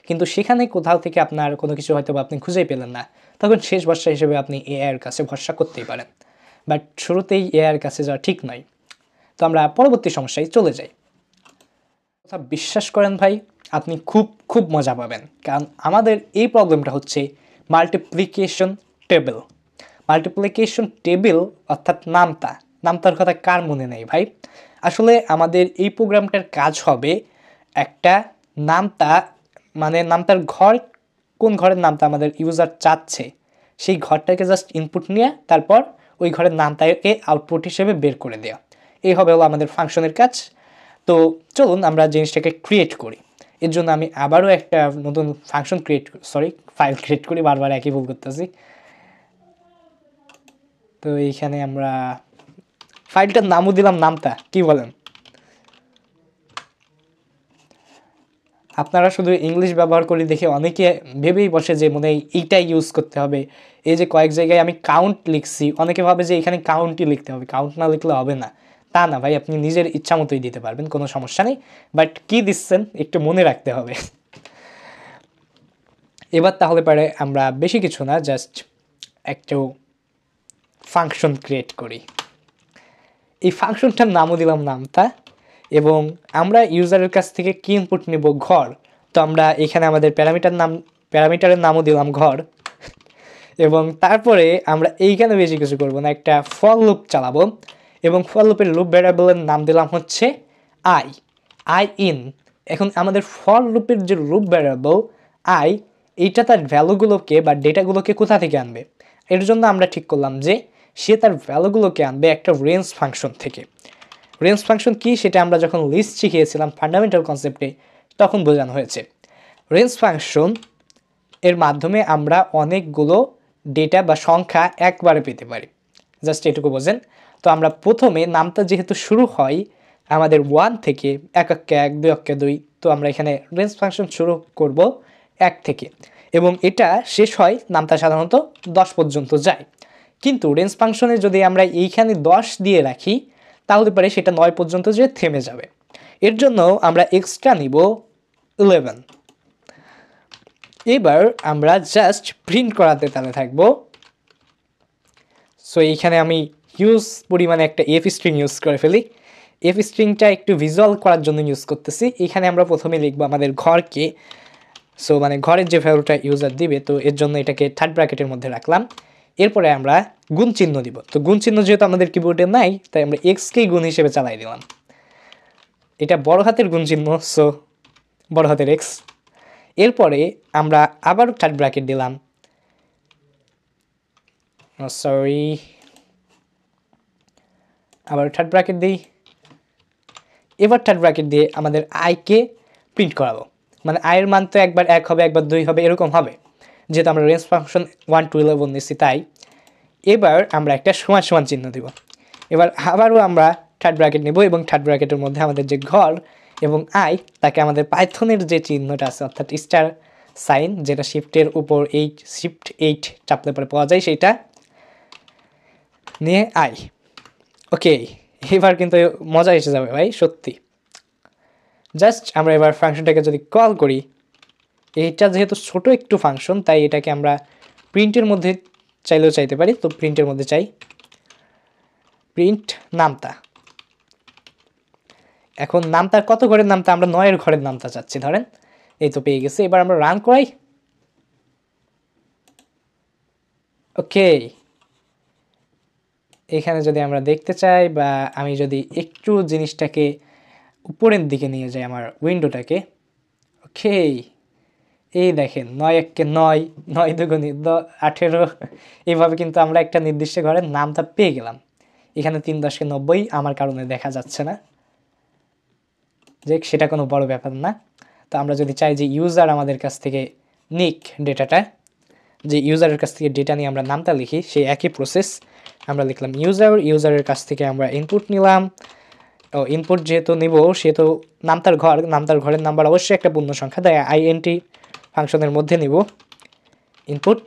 কিন্তু সেখানে কোথাও থেকে আপনার কোনো কিছু হয়তো আপনি খুঁজেই পেলেন না, তখন শেষ ভরসা হিসেবে আপনি এআইয়ের কাছে ভরসা করতেই পারেন। বাট শুরুতেই এআইয়ের কাছে যাওয়া ঠিক নয়। তো আমরা পরবর্তী সমস্যায় চলে যাই। কথা বিশ্বাস করেন ভাই, আপনি খুব খুব মজা পাবেন, কারণ আমাদের এই প্রবলেমটা হচ্ছে মাল্টিপ্লিকেশন টেবিল। মাল্টিপ্লিকেশন টেবিল অর্থাৎ নামতার কথা কার মনে নেই ভাই? আসলে আমাদের এই প্রোগ্রামটার কাজ হবে একটা নামতার ঘর, কোন ঘরের নামতা আমাদের ইউজার চাচ্ছে সেই ঘরটাকে জাস্ট ইনপুট নিয়ে তারপর ওই ঘরের নামটাকে আউটপুট হিসেবে বের করে দেওয়া। এই হলো আমাদের ফাংশনের কাজ। তো চলুন আমরা জিনিসটাকে ক্রিয়েট করি। এর জন্য আমি আবারও একটা নতুন ফাইল ক্রিয়েট করি, বারবার একই ভুল করতেছি। তো এইখানে আমরা ফাইলটার নামও দিলাম নামতা, কি বলেন? আপনারা শুধু ইংলিশ ব্যবহার করি দেখে অনেকে ভেবেই বসে যে মনে হয় এইটাই ইউজ করতে হবে। এই যে কয়েক জায়গায় আমি কাউন্ট লিখছি, অনেকে ভাবে যে এখানে কাউন্টই লিখতে হবে, কাউন্ট না লিখলে হবে না। তা না ভাই, আপনি নিজের ইচ্ছা মতোই দিতে পারবেন, কোনো সমস্যা নেই। বাট কি দিচ্ছেন একটু মনে রাখতে হবে। এবার তাহলে পরে আমরা বেশি কিছু না, জাস্ট একটু ফাংশন ক্রিয়েট করি। এই ফাংশনটার নামও দিলাম নামতা, এবং আমরা ইউজারের কাছ থেকে কি ইনপুট নেব? ঘর। তো আমরা এখানে আমাদের প্যারামিটারের নামও দিলাম ঘর। এবং তারপরে আমরা এইখানে বেশি কিছু করব না, একটা ফর লুপ চালাবো, এবং ফর লুপের লুপ ভ্যারিয়েবলের নাম দিলাম হচ্ছে আই ইন। এখন আমাদের ফর লুপের যে লুপ ভ্যারিয়েবল আই, এইটা তার ভ্যালুগুলোকে বা ডেটাগুলোকে কোথা থেকে আনবে? এর জন্য আমরা ঠিক করলাম যে সে তার ভ্যালুগুলোকে আনবে একটা রেঞ্জ ফাংশন থেকে। রেঞ্জ ফাংশন কি সেটা আমরা যখন লিস্ট শিখিয়েছিলাম ফান্ডামেন্টাল কনসেপ্টে তখন বোঝানো হয়েছে। রেঞ্জ ফাংশন এর মাধ্যমে আমরা অনেকগুলো ডেটা বা সংখ্যা একবারে পেতে পারি, জাস্ট এটুকু বোঝেন। তো আমরা প্রথমে নামটা যেহেতু শুরু হয় আমাদের 1 থেকে, 1 অক্ষে 1, 2 অক্ষে 2, তো আমরা এখানে রেঞ্জ ফাংশন শুরু করব 1 থেকে, এবং এটা শেষ হয় নামটা সাধারণত 10 পর্যন্ত যায়। কিন্তু রেঞ্জ ফাংশনে যদি আমরা এইখানে 10 দিয়ে রাখি তাহলে পরে সেটা 9 পর্যন্ত যে থেমে যাবে। এর জন্য আমরা এক্সট্রা নিব 11। এবার আমরা জাস্ট প্রিন্ট করাতে তাহলে থাকবো। সো এইখানে আমি হিউজ পরিমাণে একটা এফ স্ট্রিং ইউজ করে ফেলি। এফ স্ট্রিংটা একটু ভিজুয়াল করার জন্য ইউজ করতেছি। এখানে আমরা প্রথমে লিখবো আমাদের ঘরকে, সো মানে ঘরের যে ভ্যালুটা ইউজার দিবে, তো এর জন্য এটাকে থার্ড ব্র্যাকেটের মধ্যে রাখলাম। এরপরে আমরা গুণ চিহ্ন দিব। তো গুণ চিহ্ন যেহেতু আমাদের কিবোর্ডে নাই, তাই আমরা এক্সকেই গুণ হিসেবে চালাই দিলাম। এটা বড় হাতের গুণ চিহ্ন, সো বড় হাতের এক্স। এরপরে আমরা আবার থার্ড ব্র্যাকেট দিলাম, আবার থার্ড ব্র্যাকেট দিই। এবার থার্ড ব্র্যাকেট দিয়ে আমাদের আইকে প্রিন্ট করাবো, মানে আয়ের মান তো একবার 1 হবে, একবার 2 হবে, এরকম হবে, যেহেতু আমরা রেঞ্জ ফাংশন 1 to 11 নিচ্ছি তাই। এবার আমরা একটা সমান সমান চিহ্ন দিব। এবার আবারও আমরা থার্ড ব্র্যাকেট নেব, এবং থার্ড ব্র্যাকেটের মধ্যে আমাদের যে ঘর এবং আই, তাকে আমাদের পাইথনের যে চিহ্নটা আছে অর্থাৎ স্টার সাইন, যেটা শিফটের উপর শিফট 8 চাপলে পরে পাওয়া যায়, সেইটা নিয়ে আই। ওকে, এবার কিন্তু মজা এসে যাবে ভাই, সত্যি। জাস্ট আমরা এবার ফাংশনটাকে যদি কল করি, এইটা যেহেতু ছোট একটু ফাংশন তাই এটাকে আমরা প্রিন্টের মধ্যে চাইলেও চাইতে পারি। তো প্রিন্টের মধ্যে চাই প্রিন্ট নামতা। এখন নামতার কত ঘরের নামতা? আমরা 9 এর ঘরের নামতা চাচ্ছি ধরেন। এই তো পেয়ে গেছি। এবার আমরা রান করাই। ওকে, এখানে যদি আমরা দেখতে চাই বা আমি যদি একটু জিনিসটাকে উপরের দিকে নিয়ে যাই আমার উইন্ডোটাকে, ওকে এই দেখেন 9 1 9, 9 2 18, এইভাবে কিন্তু আমরা একটা নির্দিষ্ট ঘরের নামটা পেয়ে গেলাম। এখানে 3 10 90 আমার কারণে দেখা যাচ্ছে না, যে সেটা কোনো বড় ব্যাপার না। তো আমরা যদি চাই যে ইউজার আমাদের কাছ থেকে নিক ডেটাটা, যে ইউজারের কাছ থেকে ডেটা নিয়ে আমরা নামটা লিখি, সেই একই প্রসেস আমরা লিখলাম ইউজারের কাছ থেকে আমরা ইনপুট নিলাম। ও ইনপুট যেহেতু নিব সেহেতু নামতার ঘরের নাম্বার অবশ্যই একটা পূর্ণ সংখ্যা, তাই আইএনটি ফাংশনের মধ্যে নিব ইনপুট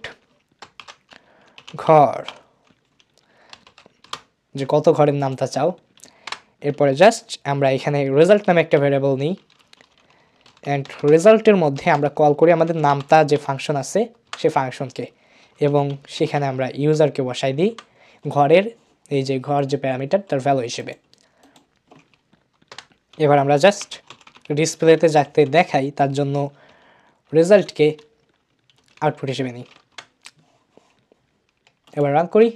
ঘর, যে কত ঘরের নামটা চাও। এরপরে জাস্ট আমরা এখানে রেজাল্ট নামে একটা ভ্যারিয়েবল নিই, অ্যান্ড রেজাল্টের মধ্যে আমরা কল করি আমাদের নামতা যে ফাংশন আছে সে ফাংশনকে, এবং সেখানে আমরা ইউজারকে বসাই দিই ঘরের এই যে ঘর যে প্যারামিটার তার ভ্যালু হিসেবে। এবার আমরা জাস্ট ডিসপ্লেতে যাতে দেখাই তার জন্য রেজাল্টকে আউটপুট হিসেবে নিই। এবার রান করি।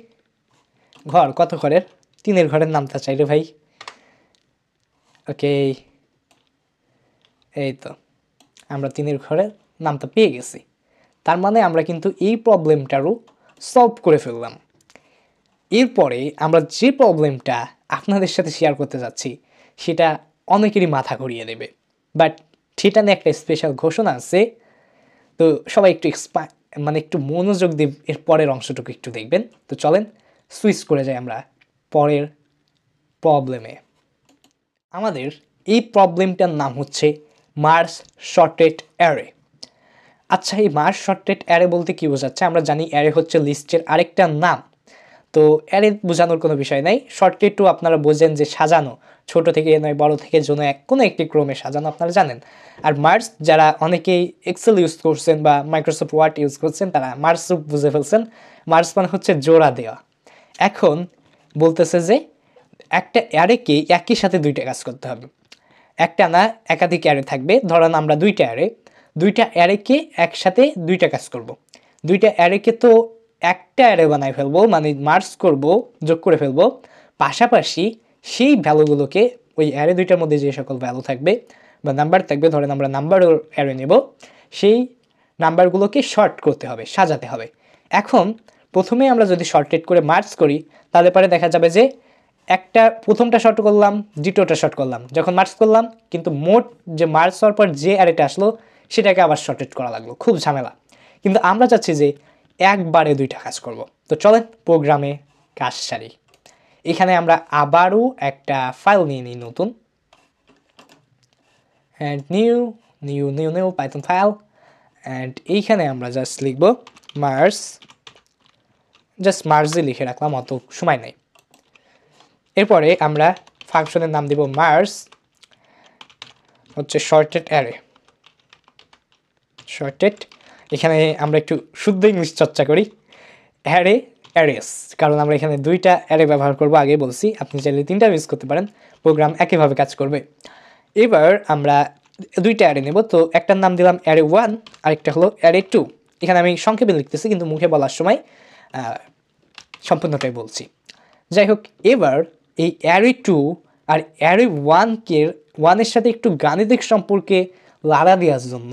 ঘর কত ঘরের? 3 ঘরের নামতা চাই রে ভাই। ওকে, এই তো আমরা 3 ঘরের নামতা পেয়ে গেছি। তার মানে আমরা কিন্তু এই প্রবলেমটারও সলভ করে ফেললাম। এরপরে আমরা যে প্রবলেমটা আপনাদের সাথে শেয়ার করতে যাচ্ছি সেটা অনেকেরই মাথা ঘুরিয়ে দেবে, বাট সেটা নিয়ে একটা স্পেশাল ঘোষণা আছে। তো সবাই একটু একটু মনোযোগ দিয়ে এর পরের অংশটুকু একটু দেখবেন। তো চলেন সুইচ করে যাই আমরা পরের প্রবলেমে। আমাদের এই প্রবলেমটার নাম হচ্ছে মার্জ শর্টেড অ্যারে। আচ্ছা, এই মার্জ শর্টেড অ্যারে বলতে কী বোঝাচ্ছে? আমরা জানি অ্যারে হচ্ছে লিস্টের আরেকটা নাম। তো অ্যারে বোঝানোর কোনো বিষয় নাই। শর্টেড টু আপনারা বোঝেন যে সাজানো, ছোট থেকে নয় বড় থেকে কোনো একটি ক্রমে সাজানো আপনারা জানেন। আর মার্জ যারা অনেকেই এক্সেল ইউজ করছেন বা মাইক্রোসফট ওয়ার্ড ইউজ করছেন তারা মার্জ বুঝে ফেলছেন। মার্জ মানে হচ্ছে জোড়া দেওয়া। এখন বলতেছে যে একটা অ্যারেকে একই সাথে দুইটা কাজ করতে হবে। একটা না একাধিক অ্যারে থাকবে, ধরেন আমরা দুইটা অ্যারেকে একসাথে দুইটা কাজ করব। দুইটা অ্যারেকে তো একটা অ্যারে বানাই ফেলবো, মানে মার্জ করব, যোগ করে ফেলবো। পাশাপাশি সেই ভ্যালুগুলোকে ওই অ্যারে দুইটার মধ্যে যে সকল ভ্যালু থাকবে বা নাম্বার থাকবে, ধরেন আমরা নাম্বার অ্যারে নেব, সেই নাম্বারগুলোকে শর্ট করতে হবে, সাজাতে হবে। এখন প্রথমে আমরা যদি শর্টেড করে মার্জ করি তাহলে পরে দেখা যাবে যে প্রথমটা শর্ট করলাম, দ্বিতীয়টা শর্ট করলাম, যখন মার্জ করলাম কিন্তু মোট যে মার্জ হওয়ার পর যে অ্যারেটা আসলো সেটাকে আবার শর্টেড করা লাগলো, খুব ঝামেলা। কিন্তু আমরা চাচ্ছি যে একবারে দুইটা কাজ করব। তো চলেন প্রোগ্রামে কাজ সারি। এখানে আমরা আবারও একটা ফাইল নিয়ে নিই নতুন, and new Python file, and এইখানে আমরা জাস্ট লিখব মার্জ, জাস্ট মার্জই লিখে রাখলাম, অত সময় নেই। এরপরে আমরা ফাংশনের নাম দেব মার্জ হচ্ছে শর্টেড অ্যারে। শর্টেড, এখানে আমরা একটু শুদ্ধ ইংলিশ চর্চা করি, অ্যারেস, কারণ আমরা এখানে দুইটা অ্যারে ব্যবহার করব, আগে বলছি। আপনি চাইলে 3টা ইউজ করতে পারেন, প্রোগ্রাম একইভাবে কাজ করবে। এবার আমরা দুইটা অ্যারে নেব। তো একটার নাম দিলাম অ্যারে 1, আরেকটা হলো অ্যারে 2। এখানে আমি সংক্ষেপে লিখতেছি কিন্তু মুখে বলার সময় সম্পূর্ণটাই বলছি। যাই হোক, এবার এই অ্যারে 2 আর অ্যারে 1-এর সাথে একটু গাণিতিক সম্পর্কে লাড়া দেওয়ার জন্য,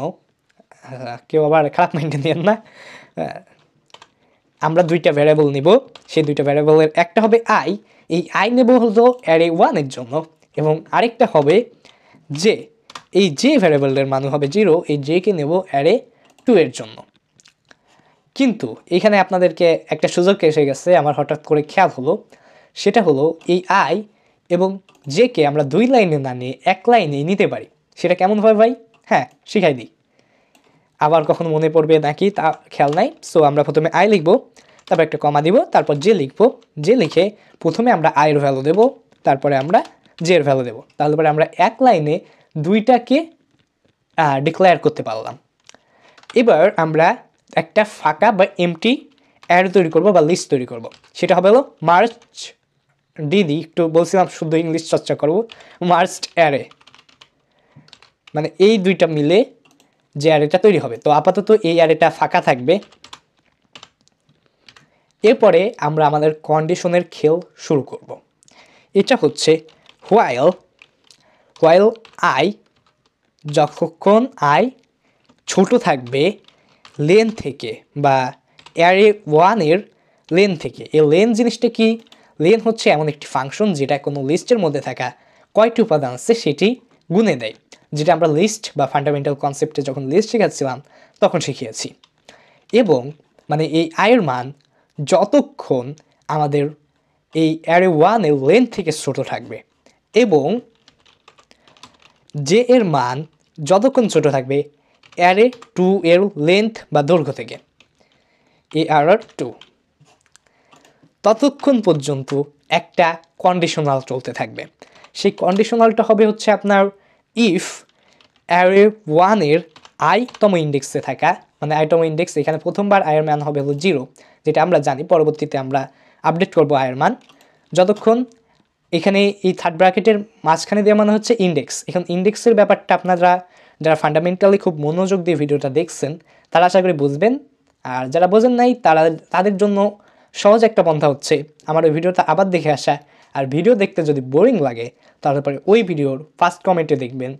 কেউ আবার খারাপ মাইন্ডে নিয়েন না, আমরা দুইটা ভ্যারিয়েবল নিব। সেই দুইটা ভ্যারিয়েবলের একটা হবে আই, এই আই নেব হলো অ্যারে 1-এর জন্য, এবং আরেকটা হবে জে, এই জে ভ্যারিয়েবলের মান হবে 0, এই জেকে নেব অ্যারে 2-এর জন্য। কিন্তু এখানে আপনাদেরকে একটা সুযোগ এসে গেছে, আমার হঠাৎ করে খেয়াল হলো, সেটা হলো এই আই এবং জেকে আমরা 2 লাইনে না নিয়ে 1 লাইনে নিতে পারি। সেটা কেমন হয় ভাই? হ্যাঁ, শিখাই দিই। আবার কখন মনে পড়বে নাকি তা খেয়াল নাই। সো আমরা প্রথমে আই লিখব, তারপর একটা কমা দিব, তারপর জে লিখব। জে লিখে প্রথমে আমরা আয়ের ভ্যালু দেব তারপরে আমরা জে এর ভ্যালু দেবো। তাহলে পরে আমরা এক লাইনে দুইটাকে ডিক্লেয়ার করতে পারলাম। এবার আমরা একটা ফাঁকা বা এমটি অ্যারে তৈরি করব বা লিস্ট তৈরি করব। সেটা হবে হলো মার্চ দিদি একটু বলছিলাম শুদ্ধ ইংলিশ চর্চা করব, মার্চড অ্যারে, মানে এই দুইটা মিলে যে অ্যারেটা তৈরি হবে। তো আপাতত এই অ্যারেটা ফাঁকা থাকবে। এরপরে আমরা আমাদের কন্ডিশনের খেল শুরু করব। এটা হচ্ছে হোয়াইল আই, যতক্ষণ আই ছোট থাকবে লেন থেকে বা অ্যারে ওয়ানের লেন থেকে। এই লেন জিনিসটা কি? লেন হচ্ছে এমন একটি ফাংশন যেটা কোনো লিস্টের মধ্যে থাকা কয়টি উপাদান আছে সেটি গুণে দেয়, যেটা আমরা লিস্ট বা ফান্ডামেন্টাল কনসেপ্টে যখন লিস্ট শেখাচ্ছিলাম তখন শিখিয়েছি। এবং মানে এই আয়ের মান যতক্ষণ আমাদের এই অ্যারে ওয়ানের লেন থেকে ছোট থাকবে এবং জে এর মান যতক্ষণ ছোট থাকবে অ্যারে 2 এর লেন্থ বা দৈর্ঘ্য থেকে, ARR2, ততক্ষণ পর্যন্ত একটা কন্ডিশনাল চলতে থাকবে। সেই কন্ডিশনালটা হবে হচ্ছে আপনার ইফ অ্যারে ওয়ানের আইতম ইন্ডেক্সে থাকা, মানে আইতম ইন্ডেক্স এখানে প্রথমবার আয়ের মান হবে হলো 0, যেটা আমরা জানি, পরবর্তীতে আমরা আপডেট করব আয়ের মান। যতক্ষণ এখানে এই থার্ড ব্র্যাকেটের মাঝখানে দেওয়া মানে হচ্ছে ইন্ডেক্স। এখন ইন্ডেক্সের ব্যাপারটা আপনারা যারা ফান্ডামেন্টালি খুব মনোযোগ দিয়ে ভিডিওটা দেখছেন তারা আশা করি বুঝবেন, আর যারা বোঝেন নাই তাদের জন্য সহজ একটা পন্থা হচ্ছে আমার ওই ভিডিওটা আবার দেখে আসা। আর ভিডিও দেখতে যদি বোরিং লাগে তাহলে পরে ওই ভিডিওর ফার্স্ট কমেন্টে দেখবেন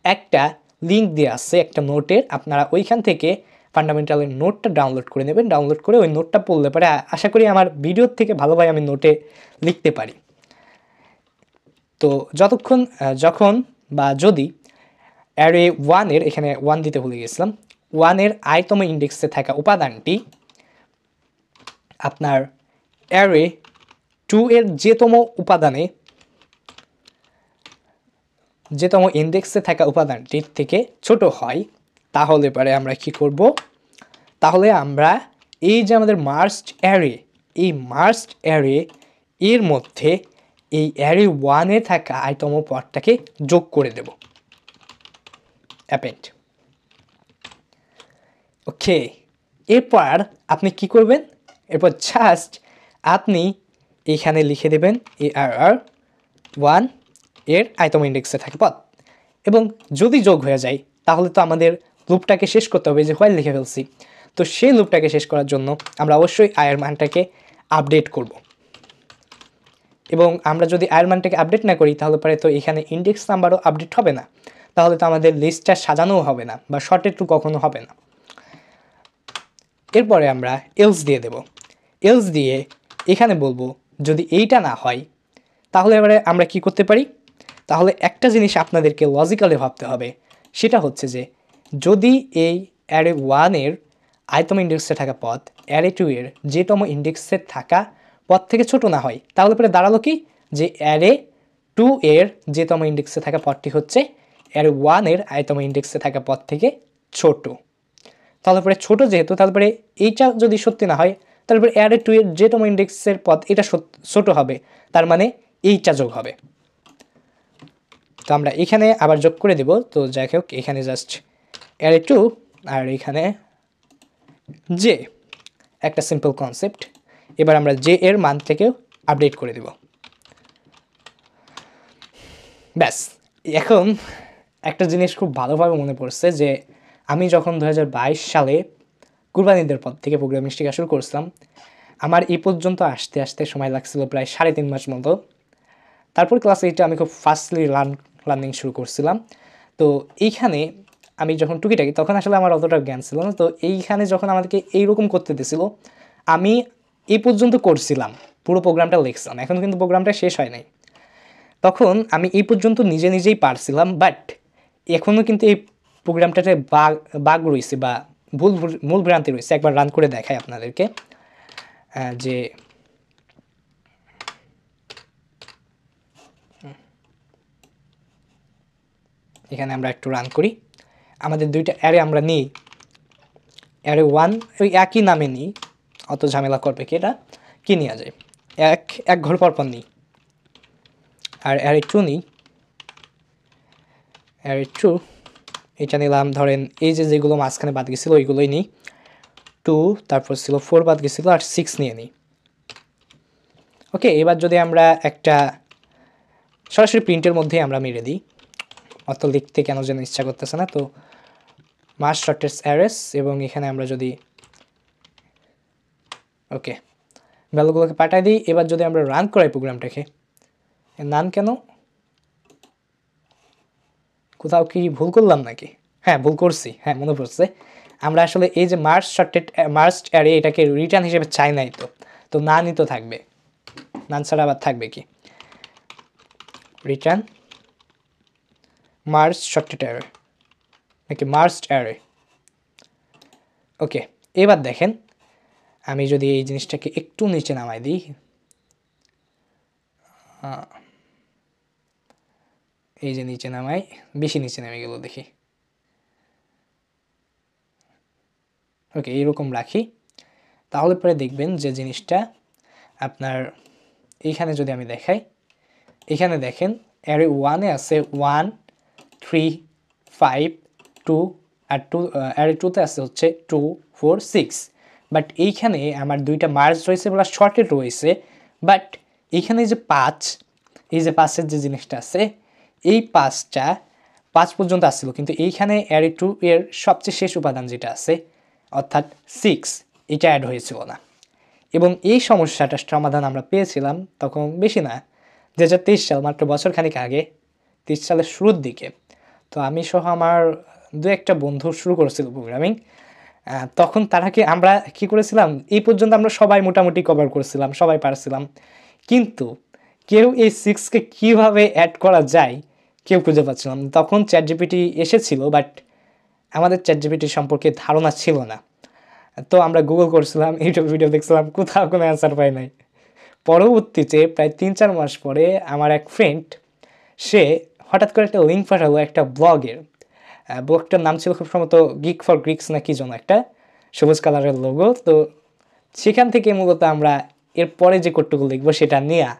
একটা লিঙ্ক দিয়ে আসছে একটা নোটের, আপনারা ওইখান থেকে ফান্ডামেন্টালের নোটটা ডাউনলোড করে নেবেন। ডাউনলোড করে ওই নোটটা পড়লে পরে আশা করি আমার ভিডিওর থেকে ভালোভাবে আমি নোটে লিখতে পারি। তো যখন বা যদি অ্যারে ওয়ানের, এখানে 1 দিতে ভুলে গেছিলাম, 1-এর আইতম ইন্ডেক্সে থাকা উপাদানটি আপনার অ্যারে 2 এর যেতম ইন্ডেক্সে থাকা উপাদানটির থেকে ছোট হয়, তাহলে পরে আমরা কি করব? তাহলে আমরা এই যে আমাদের মার্জড অ্যারে, এই মার্জড অ্যারে এর মধ্যে এই অ্যারে 1-এ থাকা আইতম পদটাকে যোগ করে দেব, অ্যাপেন্ড। ওকে, এরপর আপনি কি করবেন? এরপর জাস্ট আপনি এখানে লিখে দেবেন ARR1 এর আইতম ইন্ডেক্সে থাকে পদ, এবং যদি যোগ হয়ে যায় তাহলে তো আমাদের লুপটাকে শেষ করতে হবে, যে হোয়াইল লিখে ফেলছি। তো সেই লুপটাকে শেষ করার জন্য আমরা অবশ্যই আয়ের মানটাকে আপডেট করব, এবং আমরা যদি আয়ের মানটাকে আপডেট না করি তাহলে পরে তো এখানে ইন্ডেক্স নাম্বারও আপডেট হবে না, তাহলে তো আমাদের লিস্টটা সাজানোও হবে না বা শর্টেড টু কখনো হবে না। এরপরে আমরা এলস দিয়ে দেব। এলস দিয়ে এখানে বলবো যদি এইটা না হয় তাহলে এবারে আমরা কি করতে পারি? তাহলে একটা জিনিস আপনাদেরকে লজিক্যালি ভাবতে হবে, সেটা হচ্ছে যে যদি এই অ্যারে 1-এর আইতম ইন্ডেক্সে থাকা পদ অ্যারে 2 এর যেতম ইন্ডেক্সে থাকা পদ থেকে ছোট না হয়, তাহলে পরে দাঁড়ালো কি যে অ্যারে 2 এর যেতম ইন্ডেক্সে থাকা পদটি হচ্ছে অ্যারে 1-এর আইতম ইন্ডেক্সে থাকা পদ থেকে ছোট। তাহলে পরে ছোট যেহেতু, তাহলে পরে এইটা যদি সত্যি না হয় তাহলে পরে অ্যারে 2 এর যেতম ইন্ডেক্সের পদ এটা ছোট হবে, তার মানে এইটা যোগ হবে। তো আমরা এখানে আবার যোগ করে দেব। তো যাই হোক, এখানে জাস্ট অ্যারে 2 আর এখানে জে, একটা সিম্পল কনসেপ্ট। এবার আমরা জে এর মান থেকেও আপডেট করে দেব। ব্যাস, এখন একটা জিনিস খুব ভালোভাবে মনে পড়ছে যে আমি যখন 2022 সালে কুরবানিদের পর থেকে প্রোগ্রামিং শেখা শুরু করছিলাম, আমার এই পর্যন্ত আসতে আসতে সময় লাগছিল প্রায় 3.5 মাস মতো। তারপর ক্লাস 8-এ আমি খুব ফাস্টলি লার্নিং শুরু করছিলাম। তো এইখানে আমি যখন টুকিটাকি, তখন আসলে আমার অতটা জ্ঞান ছিল না। তো এইখানে যখন আমাদেরকে এইরকম করতে দিয়েছিল, আমি এই পর্যন্ত করছিলাম, পুরো প্রোগ্রামটা লিখছিলাম, এখন কিন্তু প্রোগ্রামটা শেষ হয় নাই। তখন আমি এই পর্যন্ত নিজেই পারছিলাম, বাট এখনও কিন্তু এই প্রোগ্রামটাতে বাগ রয়েছে বা মূল ভ্রান্তি রয়েছে। একবার রান করে দেখাই আপনাদেরকে যে এখানে আমরা একটু রান করি। আমাদের দুইটা অ্যারে আমরা নিই, অ্যারে 1 ওই একই নামে নিই, অত ঝামেলা করবে কি, এটা কি নেওয়া যায়, এক ঘর পর নিই। আর অ্যারে 2 নিই, অ্যারে 2 এটা নিলাম, ধরেন এই যে যেগুলো মাঝখানে বাদ গেছিলো ওইগুলোই নিই, 2 তারপর ছিল 4 বাদ গেছিলো আর 6 নিয়ে নিই। ওকে, এবার যদি আমরা একটা সরাসরি প্রিন্টের মধ্যেই আমরা মেরে দিই, অত লিখতে কেন যেন ইচ্ছা করতেছে না, তো মার্জ শর্টেস্ট অ্যারেস, এবং এখানে আমরা যদি ওকে ভ্যালুগুলোকে পাঠাই দিই। এবার যদি আমরা রান করাই প্রোগ্রামটাকে, নান কেন, কোথাও কি ভুল করলাম নাকি? হ্যাঁ ভুল করছি, হ্যাঁ মনে পড়ছে, আমরা আসলে এই যে মার্জড অ্যারে এটাকে রিটার্ন হিসেবে চাই নাই, তো নানই তো থাকবে, নান ছাড়া আবার থাকবে কি, রিটার্ন মার্জ শর্টেড অ্যারে নাকি মার্জড অ্যারে। ওকে, এবার দেখেন আমি যদি এই জিনিসটাকে একটু নিচে নামাই দিই, এই যে নিচে নামাই, বেশি নিচে নেমে গেল দেখি, ওকে এইরকম রাখি, তাহলে পরে দেখবেন যে জিনিসটা আপনার এইখানে যদি আমি দেখাই, এখানে দেখেন অ্যারে 1-এ আছে 1 3 5 2 আর 2, অ্যারে 2-তে আছে হচ্ছে 2 4 6, বাট এইখানে আমার দুইটা মার্জ রয়েছে বলে শর্টেড রয়েছে, বাট এইখানে যে 5, এই যে 5-এর যে জিনিসটা আছে, এই 5 পর্যন্ত আসছিল, কিন্তু এইখানে অ্যারে 2 এর সবচেয়ে শেষ উপাদান যেটা আছে অর্থাৎ 6, এটা অ্যাড হয়েছিল না, এবং এই সমস্যাটার সমাধান আমরা পেয়েছিলাম তখন বেশি না, 2023 সাল, মাত্র বছর খানিক আগে, 30 সালের শুরুর দিকে। তো আমি সহ আমার দু একটা বন্ধু শুরু করেছিল প্রোগ্রামিং, তখন তারাকে আমরা কি করেছিলাম, এই পর্যন্ত আমরা সবাই মোটামুটি কভার করেছিলাম, সবাই পারছিলাম, কিন্তু কেউ এই 6কে কীভাবে অ্যাড করা যায় কেউ খুঁজে পাচ্ছিলাম। তখন চ্যাটজিপিটি এসেছিল, বাট আমাদের চ্যাটজিপিটি সম্পর্কে ধারণা ছিল না, তো আমরা গুগল করছিলাম, ইউটিউব ভিডিও দেখছিলাম, কোথাও কোনো অ্যান্সার পাই নাই। পরবর্তীতে প্রায় 3-4 মাস পরে আমার এক ফ্রেন্ড, সে হঠাৎ করে একটা লিঙ্ক পাঠালো একটা ব্লগের, ব্লগটার নাম ছিল খুব সম্ভবত গিক ফর গ্রিক্স না কি যেন একটা, সবুজ কালারের লোগো, তো সেখান থেকে মূলত আমরা এরপরে যে কোডটুকু লিখবো সেটা নিয়ে,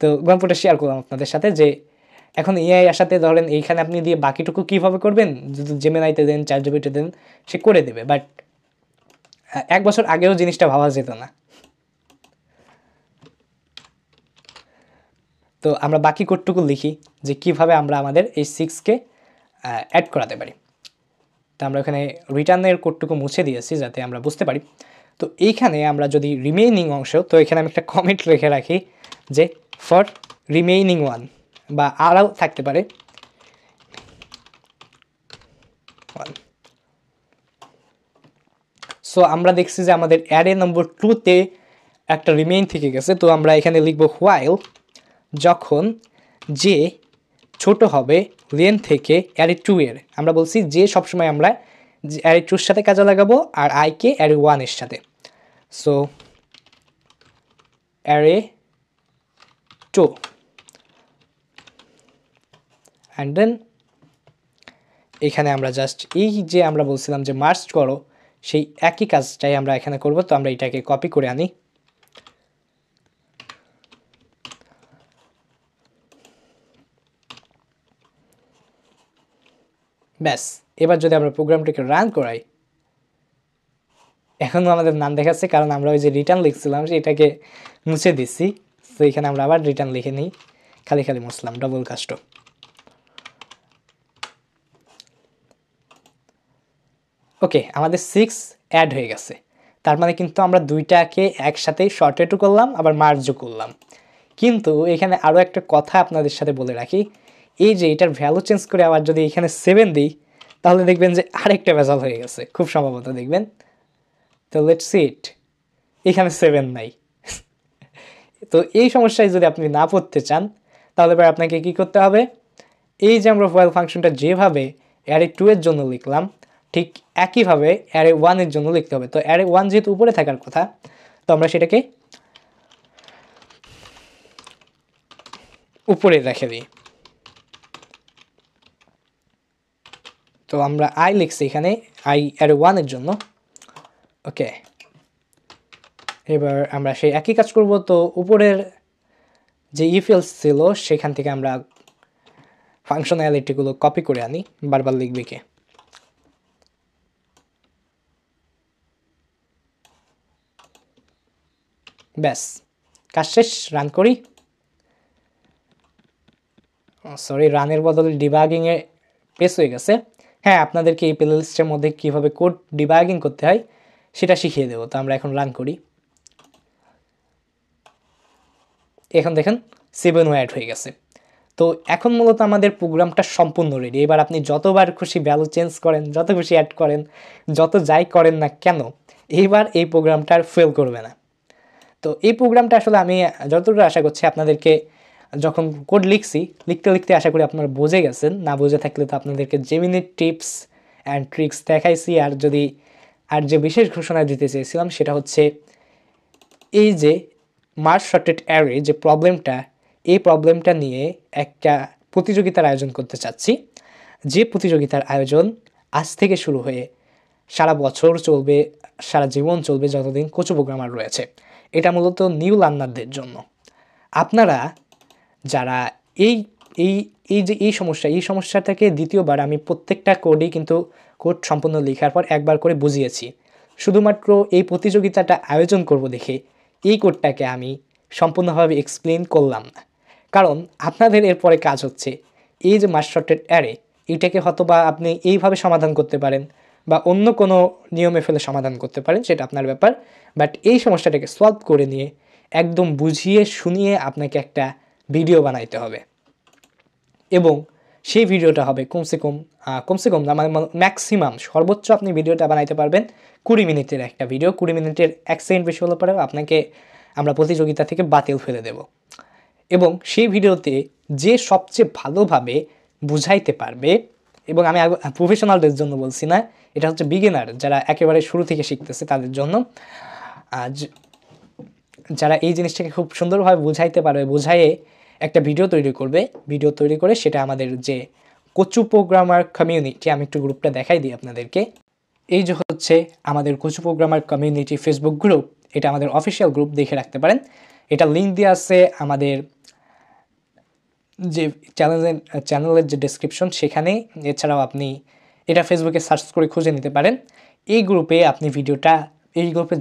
তো গল্পটা শেয়ার করলাম আপনাদের সাথে, যে এখন এআই আসাতে ধরেন এইখানে আপনি দিয়ে বাকিটুকু কীভাবে করবেন, যদি জেমিনাইতে দেন, চ্যাটজিপিটিতে দেন, সে করে দেবে, বাট 1 বছর আগেও জিনিসটা ভাবা যেত না। তো আমরা বাকি কোডটুকু লিখি যে কিভাবে আমরা আমাদের এই 6কে অ্যাড করাতে পারি। তো আমরা এখানে রিটার্নের কোডটুকু মুছে দিয়েছি যাতে আমরা বুঝতে পারি। তো এইখানে আমরা যদি রিমেইনিং অংশ, তো এখানে আমি একটা কমেন্ট রেখে রাখি যে ফর রিমেইনিং 1, বা আরও থাকতে পারে 1। সো আমরা দেখছি যে আমাদের অ্যারে নম্বর 2-তে একটা রিমেইন থেকে গেছে, তো আমরা এখানে লিখব হোয়াইল, যখন যে ছোট হবে লেন থেকে অ্যারে 2 এর, আমরা বলছি যে সবসময় আমরা অ্যারে 2-এর সাথে কাজে লাগাবো আর আইকে অ্যারে 1-এর সাথে, সো অ্যারে 2 অ্যান্ড দেন এখানে আমরা জাস্ট এই যে আমরা বলছিলাম যে মার্জ করো, সেই একই কাজটাই আমরা এখানে করব। তো আমরা এটাকে কপি করে আনি, ব্যাস। এবার যদি আমরা প্রোগ্রামটাকে রান করাই, এখনও আমাদের নাম দেখাচ্ছে, কারণ আমরা ওই যে রিটার্ন লিখছিলাম সেটাকে মুছে দিচ্ছি। তো এখানে আমরা আবার রিটার্ন লিখে নিই, খালি খালি মুছলাম, ডবল কাস্ট। ওকে, আমাদের 6 অ্যাড হয়ে গেছে, তার মানে কিন্তু আমরা দুইটাকে একসাথেই শর্টেটও করলাম আবার মার্জও করলাম। কিন্তু এখানে আরও একটা কথা আপনাদের সাথে বলে রাখি, এই যে এটার ভ্যালু চেঞ্জ করে আবার যদি এখানে 7 দিই, তাহলে দেখবেন যে আরেকটা ভেজাল হয়ে গেছে, খুব সম্ভবত দেখবেন। তো লেটস সি ইট, এখানে 7 নাই। তো এই সমস্যায় যদি আপনি না পড়তে চান, তাহলে এবার আপনাকে কি করতে হবে, এই যে আমরা হোয়াইল ফাংশনটা যেভাবে অ্যারে 2 এর জন্য লিখলাম, ঠিক একইভাবে অ্যারে 1 এর জন্য লিখতে হবে। তো অ্যারে 1 যেহেতু উপরে থাকার কথা, তো আমরা সেটাকে উপরে রেখে দিই। তো আমরা আই লিখছি এখানে, আই অ্যারে 1 এর জন্য। ওকে, এবার আমরা সেই একই কাজ করব। তো উপরের যে ইফ এলস ছিল সেখান থেকে আমরা ফাংশনালিটিগুলো কপি করে আনি। বারবার লিখবে কে? ব্যাস, কাজ শেষ, রান করি। সরি, রানের বদলে ডিবাগিংয়ে প্রেস হয়ে গেছে। হ্যাঁ, আপনাদেরকে এই প্লেলিস্টের মধ্যে কীভাবে কোড ডিবাগিং করতে হয় সেটা শিখিয়ে দেবো। তো আমরা এখন রান করি। এখন দেখেন 7 অ্যাড হয়ে গেছে। তো এখন মূলত আমাদের প্রোগ্রামটা সম্পূর্ণ রেডি। এবার আপনি যতবার খুশি ভ্যালু চেঞ্জ করেন, যত খুশি অ্যাড করেন, যত যাই করেন না কেন, এইবার এই প্রোগ্রামটা আর ফেল করবে না। তো এই প্রোগ্রামটা আসলে আমি যতটুকু আশা করছি আপনাদেরকে যখন কোড লিখতে লিখতে আশা করি আপনারা বুঝে গেছেন। না বুঝে থাকলে তো আপনাদেরকে জেমিনি টিপস অ্যান্ড ট্রিক্স দেখাইছি। আর যে বিশেষ ঘোষণা দিতে চেয়েছিলাম সেটা হচ্ছে এই যে মার্জ শর্টেড অ্যারে যে প্রবলেমটা, এই প্রবলেমটা নিয়ে একটা প্রতিযোগিতার আয়োজন করতে চাচ্ছি। যে প্রতিযোগিতার আয়োজন আজ থেকে শুরু হয়ে সারা বছর চলবে, সারা জীবন চলবে যতদিন কোচু প্রোগ্রামার রয়েছে। এটা মূলত নিউ লার্নারদের জন্য। আপনারা যারা এই এই এই যে এই সমস্যাটাকে দ্বিতীয়বার আমি প্রত্যেকটা কোডই কিন্তু কোড সম্পূর্ণ লেখার পর একবার করে বুঝিয়েছি। শুধুমাত্র এই প্রতিযোগিতাটা আয়োজন করব দেখে এই কোডটাকে আমি সম্পূর্ণভাবে এক্সপ্লেন করলাম না, কারণ আপনাদের এরপরে কাজ হচ্ছে এই যে মার্জ শর্টেড অ্যারে, এটাকে হয়তো বা আপনি এইভাবে সমাধান করতে পারেন বা অন্য কোনো নিয়মে ফেলে সমাধান করতে পারেন, সেটা আপনার ব্যাপার। বাট এই সমস্যাটাকে সলভ করে নিয়ে একদম বুঝিয়ে শুনিয়ে আপনাকে একটা ভিডিও বানাইতে হবে, এবং সেই ভিডিওটা হবে কমসে কম না, মানে ম্যাক্সিমাম সর্বোচ্চ আপনি ভিডিওটা বানাইতে পারবেন 20 মিনিটের একটা ভিডিও। 20 মিনিটের 1 সেকেন্ড বেশি হলে পরে আপনাকে আমরা প্রতিযোগিতা থেকে বাতিল ফেলে দেব। এবং সেই ভিডিওতে যে সবচেয়ে ভালোভাবে বুঝাইতে পারবে, এবং আমি প্রফেশনালদের জন্য বলছি না, এটা হচ্ছে বিগিনার, যারা একেবারে শুরু থেকে শিখতেছে তাদের জন্য। যারা এই জিনিসটাকে খুব সুন্দরভাবে বুঝাইতে পারবে, বুঝাইয়ে একটা ভিডিও তৈরি করে সেটা আমাদের যে কোচু প্রোগ্রামার কমিউনিটি, আমি একটু গ্রুপটা দেখাই দিই আপনাদেরকে। এই যে হচ্ছে আমাদের কোচু প্রোগ্রামার কমিউনিটি ফেসবুক গ্রুপ, এটা আমাদের অফিসিয়াল গ্রুপ, দেখে রাখতে পারেন। এটা লিঙ্ক দেওয়া আছে আমাদের যে চ্যানেলের যে ডেসক্রিপশন সেখানে। এছাড়াও আপনি এটা ফেসবুকে সার্চ করে খুঁজে নিতে পারেন। এই গ্রুপে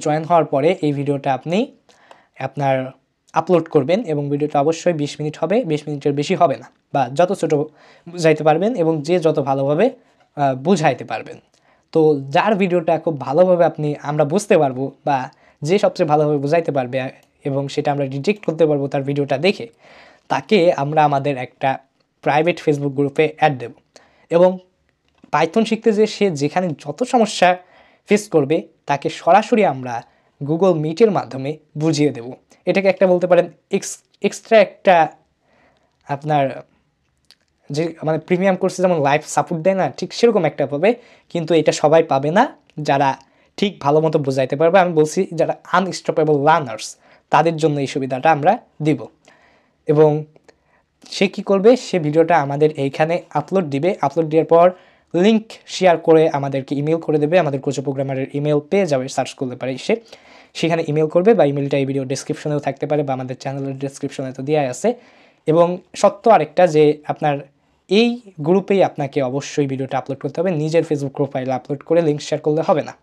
জয়েন হওয়ার পরে এই ভিডিওটা আপনি আপনার আপলোড করবেন, এবং ভিডিওটা অবশ্যই 20 মিনিট হবে, 20 মিনিটের বেশি হবে না, বা যত ছোটো বুঝাইতে পারবেন এবং যে যত ভালোভাবে বুঝাইতে পারবেন। তো যার ভিডিওটা খুব ভালোভাবে আমরা বুঝতে পারবো, বা যে সবচেয়ে ভালোভাবে বুঝাইতে পারবে এবং সেটা আমরা ডিটেক্ট করতে পারবো তার ভিডিওটা দেখে, তাকে আমরা আমাদের একটা প্রাইভেট ফেসবুক গ্রুপে অ্যাড দেব। এবং পাইথন শিখতে যে সে যেখানে যত সমস্যা ফেস করবে তাকে সরাসরি আমরা গুগল মিটের মাধ্যমে বুঝিয়ে দেব। এটাকে একটা বলতে পারেন এক্সট্রা একটা আপনার যে মানে প্রিমিয়াম কোর্সে যেমন লাইভ সাপোর্ট দেয় না, ঠিক সেরকম একটা পাবে। কিন্তু এটা সবাই পাবে না যারা ঠিক ভালো মতো বোঝাইতে পারবে। আমি বলছি যারা আনস্টপেবল লার্নার্স, তাদের জন্য এই সুবিধাটা আমরা দিব। এবং সে কী করবে, সে ভিডিওটা আমাদের এইখানে আপলোড দেওয়ার পর লিঙ্ক শেয়ার করে আমাদেরকে ইমেল করে দেবে। আমাদের কোচু প্রোগ্রামারের ইমেল পেয়ে যাবে, সার্চ করতে পারে সেখানে ইমেল করবে, বা ইমেলটা এই ভিডিও ডেসক্রিপশনেও থাকতে পারে, বা আমাদের চ্যানেলের ডেসক্রিপশনে তো দেওয়াই আছে। এবং সত্য আরেকটা যে আপনার এই গ্রুপেই আপনাকে অবশ্যই ভিডিওটা আপলোড করতে হবে, নিজের ফেসবুক প্রোফাইলে আপলোড করে লিঙ্ক শেয়ার করলে হবে না।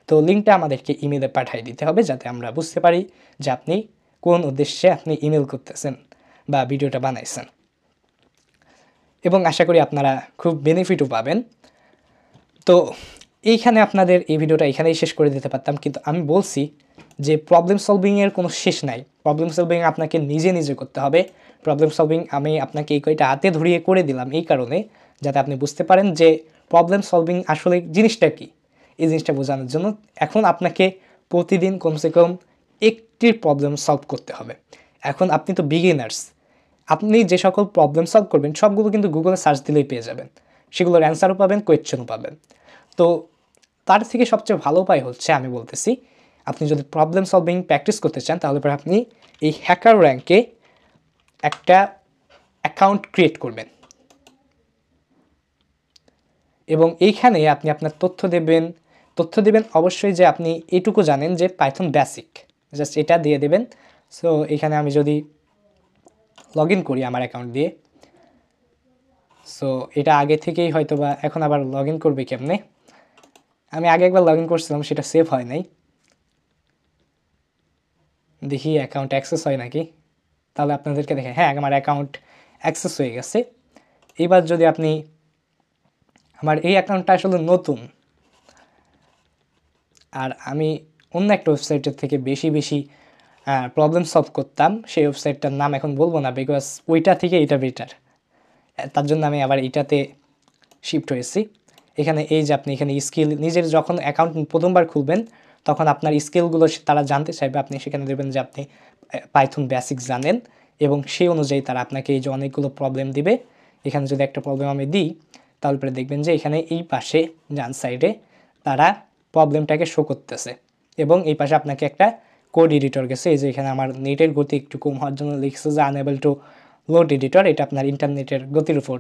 তো লিঙ্কটা আমাদেরকে ইমেলে পাঠিয়ে দিতে হবে, যাতে আমরা বুঝতে পারি যে আপনি কোন উদ্দেশ্যে আপনি ইমেল করতেছেন বা ভিডিওটা বানাইছেন। এবং আশা করি আপনারা খুব বেনিফিটও পাবেন। তো এইখানে আপনাদের এই ভিডিওটা এখানেই শেষ করে দিতে পারতাম, কিন্তু আমি বলছি যে প্রবলেম সলভিংয়ের কোনো শেষ নাই। প্রবলেম সলভিং আপনাকে নিজে করতে হবে। প্রবলেম সলভিং আমি আপনাকে এই কয়টা হাতে ধরিয়ে করে দিলাম এই কারণে, যাতে আপনি বুঝতে পারেন যে প্রবলেম সলভিং আসলে জিনিসটা কী। এই জিনিসটা বোঝানোর জন্য এখন আপনাকে প্রতিদিন কমসে কম একটি প্রবলেম সলভ করতে হবে। এখন আপনি তো বিগিনার্স, আপনি যে সকল প্রবলেম সলভ করবেন সবগুলো কিন্তু গুগলে সার্চ দিলেই পেয়ে যাবেন, সেগুলোর অ্যান্সারও পাবেন, কোয়েশ্চেনও পাবেন। তো তার থেকে সবচেয়ে ভালো উপায় হচ্ছে, আমি বলতেছি, আপনি যদি প্রবলেম সলভিং প্র্যাকটিস করতে চান তাহলে পরে আপনি এই হ্যাকার র্যাঙ্কে একটা অ্যাকাউন্ট ক্রিয়েট করবেন, এবং এইখানে আপনি আপনার তথ্য দেবেন অবশ্যই যে আপনি এইটুকু জানেন যে পাইথন বেসিক, জাস্ট এটা দিয়ে দেবেন। সো এখানে আমি যদি লগ ইন করি আমার অ্যাকাউন্ট দিয়ে। সো এটা আগে থেকেই হয়তো বা এখন আবার লগ ইন করবে কেমনে, আমি আগে একবার লগ ইন করছিলাম, সেটা সেভ হয় নাই। দেখি অ্যাকাউন্ট অ্যাক্সেস হয় নাকি, তাহলে আপনাদেরকে দেখে, হ্যাঁ আমার অ্যাকাউন্ট অ্যাক্সেস হয়ে গেছে। এবার যদি আপনি, আমার এই অ্যাকাউন্টটা আসলে নতুন, আর আমি অন্য একটা ওয়েবসাইটের থেকে বেশি প্রবলেম সলভ করতাম, সেই ওয়েবসাইটটার নাম এখন বলবো না, বিকজ ওইটা থেকে এটা বেটার, তার জন্য আমি আবার এইটাতে শিফট হয়েছি। এখানে এই যে আপনি এখানে স্কিল, নিজের যখন অ্যাকাউন্ট প্রথমবার খুলবেন তখন আপনার স্কিলগুলো তারা জানতে চাইবে, আপনি সেখানে দেবেন যে আপনি পাইথন বেসিক জানেন, এবং সেই অনুযায়ী তারা আপনাকে এই যে অনেকগুলো প্রবলেম দিবে। এখানে যদি একটা প্রবলেম আমি দিই, তারপরে দেখবেন যে এখানে এই পাশে ডান সাইডে তারা প্রবলেমটাকে শো করতেছে, এবং এই পাশে আপনাকে একটা কোড এডিটর গেছে। এই যে এখানে আমার নেটের গতি একটু কম হওয়ার জন্য লিখছে যে আনএবল টু লোড এডিটর, এটা আপনার ইন্টারনেটের গতির উপর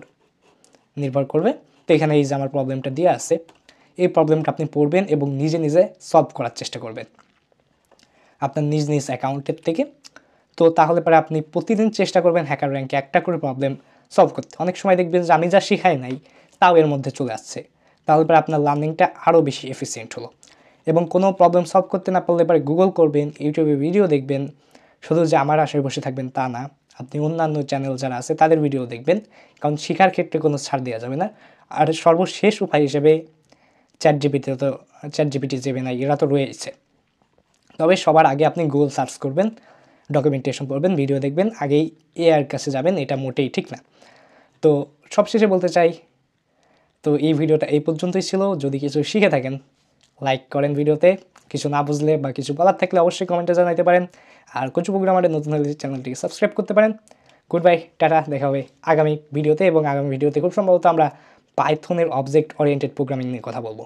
নির্ভর করবে। তো এখানে এই যে আমার প্রবলেমটা দিয়ে আছে, এই প্রবলেমটা আপনি পড়বেন এবং নিজে নিজে সলভ করার চেষ্টা করবেন আপনার নিজ নিজ অ্যাকাউন্টের থেকে। তো তাহলে পরে আপনি প্রতিদিন চেষ্টা করবেন হ্যাকার র্যাঙ্কে একটা করে প্রবলেম সলভ করতে। অনেক সময় দেখবেন যে আমি যা শিখাই নাই তাও এর মধ্যে চলে আসছে, তাহলে পরে আপনার লার্নিংটা আরও বেশি এফিসিয়েন্ট হলো। এবং কোনো প্রবলেম সলভ করতে না পারলে পরে গুগল করবেন, ইউটিউবে ভিডিও দেখবেন। শুধু যে আমার আশায় বসে থাকবেন তা না, আপনি অন্যান্য চ্যানেল যারা আছে তাদের ভিডিও দেখবেন, কারণ শেখার ক্ষেত্রে কোনো ছাড় দেওয়া যাবে না। আর সর্বশেষ উপায় হিসেবে চ্যাট জিপিটি জেমিনাই এরা তো রয়েছে, তবে সবার আগে আপনি গুগল সার্চ করবেন, ডকুমেন্টেশন পড়বেন, ভিডিও দেখবেন, আগেই এআইয়ের কাছে যাবেন, এটা মোটেই ঠিক না। তো সবশেষে বলতে চাই, তো এই ভিডিওটা এই পর্যন্তই ছিল। যদি কিছু শিখে থাকেন লাইক করেন, ভিডিওতে কিছু না বুঝলে বা কিছু বলার থাকলে অবশ্যই কমেন্টে জানাতে পারেন। আর কিছু প্রোগ্রামারে নতুন হলে চ্যানেলটিকে সাবস্ক্রাইব করতে পারেন। গুড বাই, টাটা, দেখা হবে আগামী ভিডিওতে। এবং আগামী ভিডিওতে খুব সম্ভবত আমরা পাইথনের অবজেক্ট ওরিয়েন্টেড প্রোগ্রামিং নিয়ে কথা বলবো।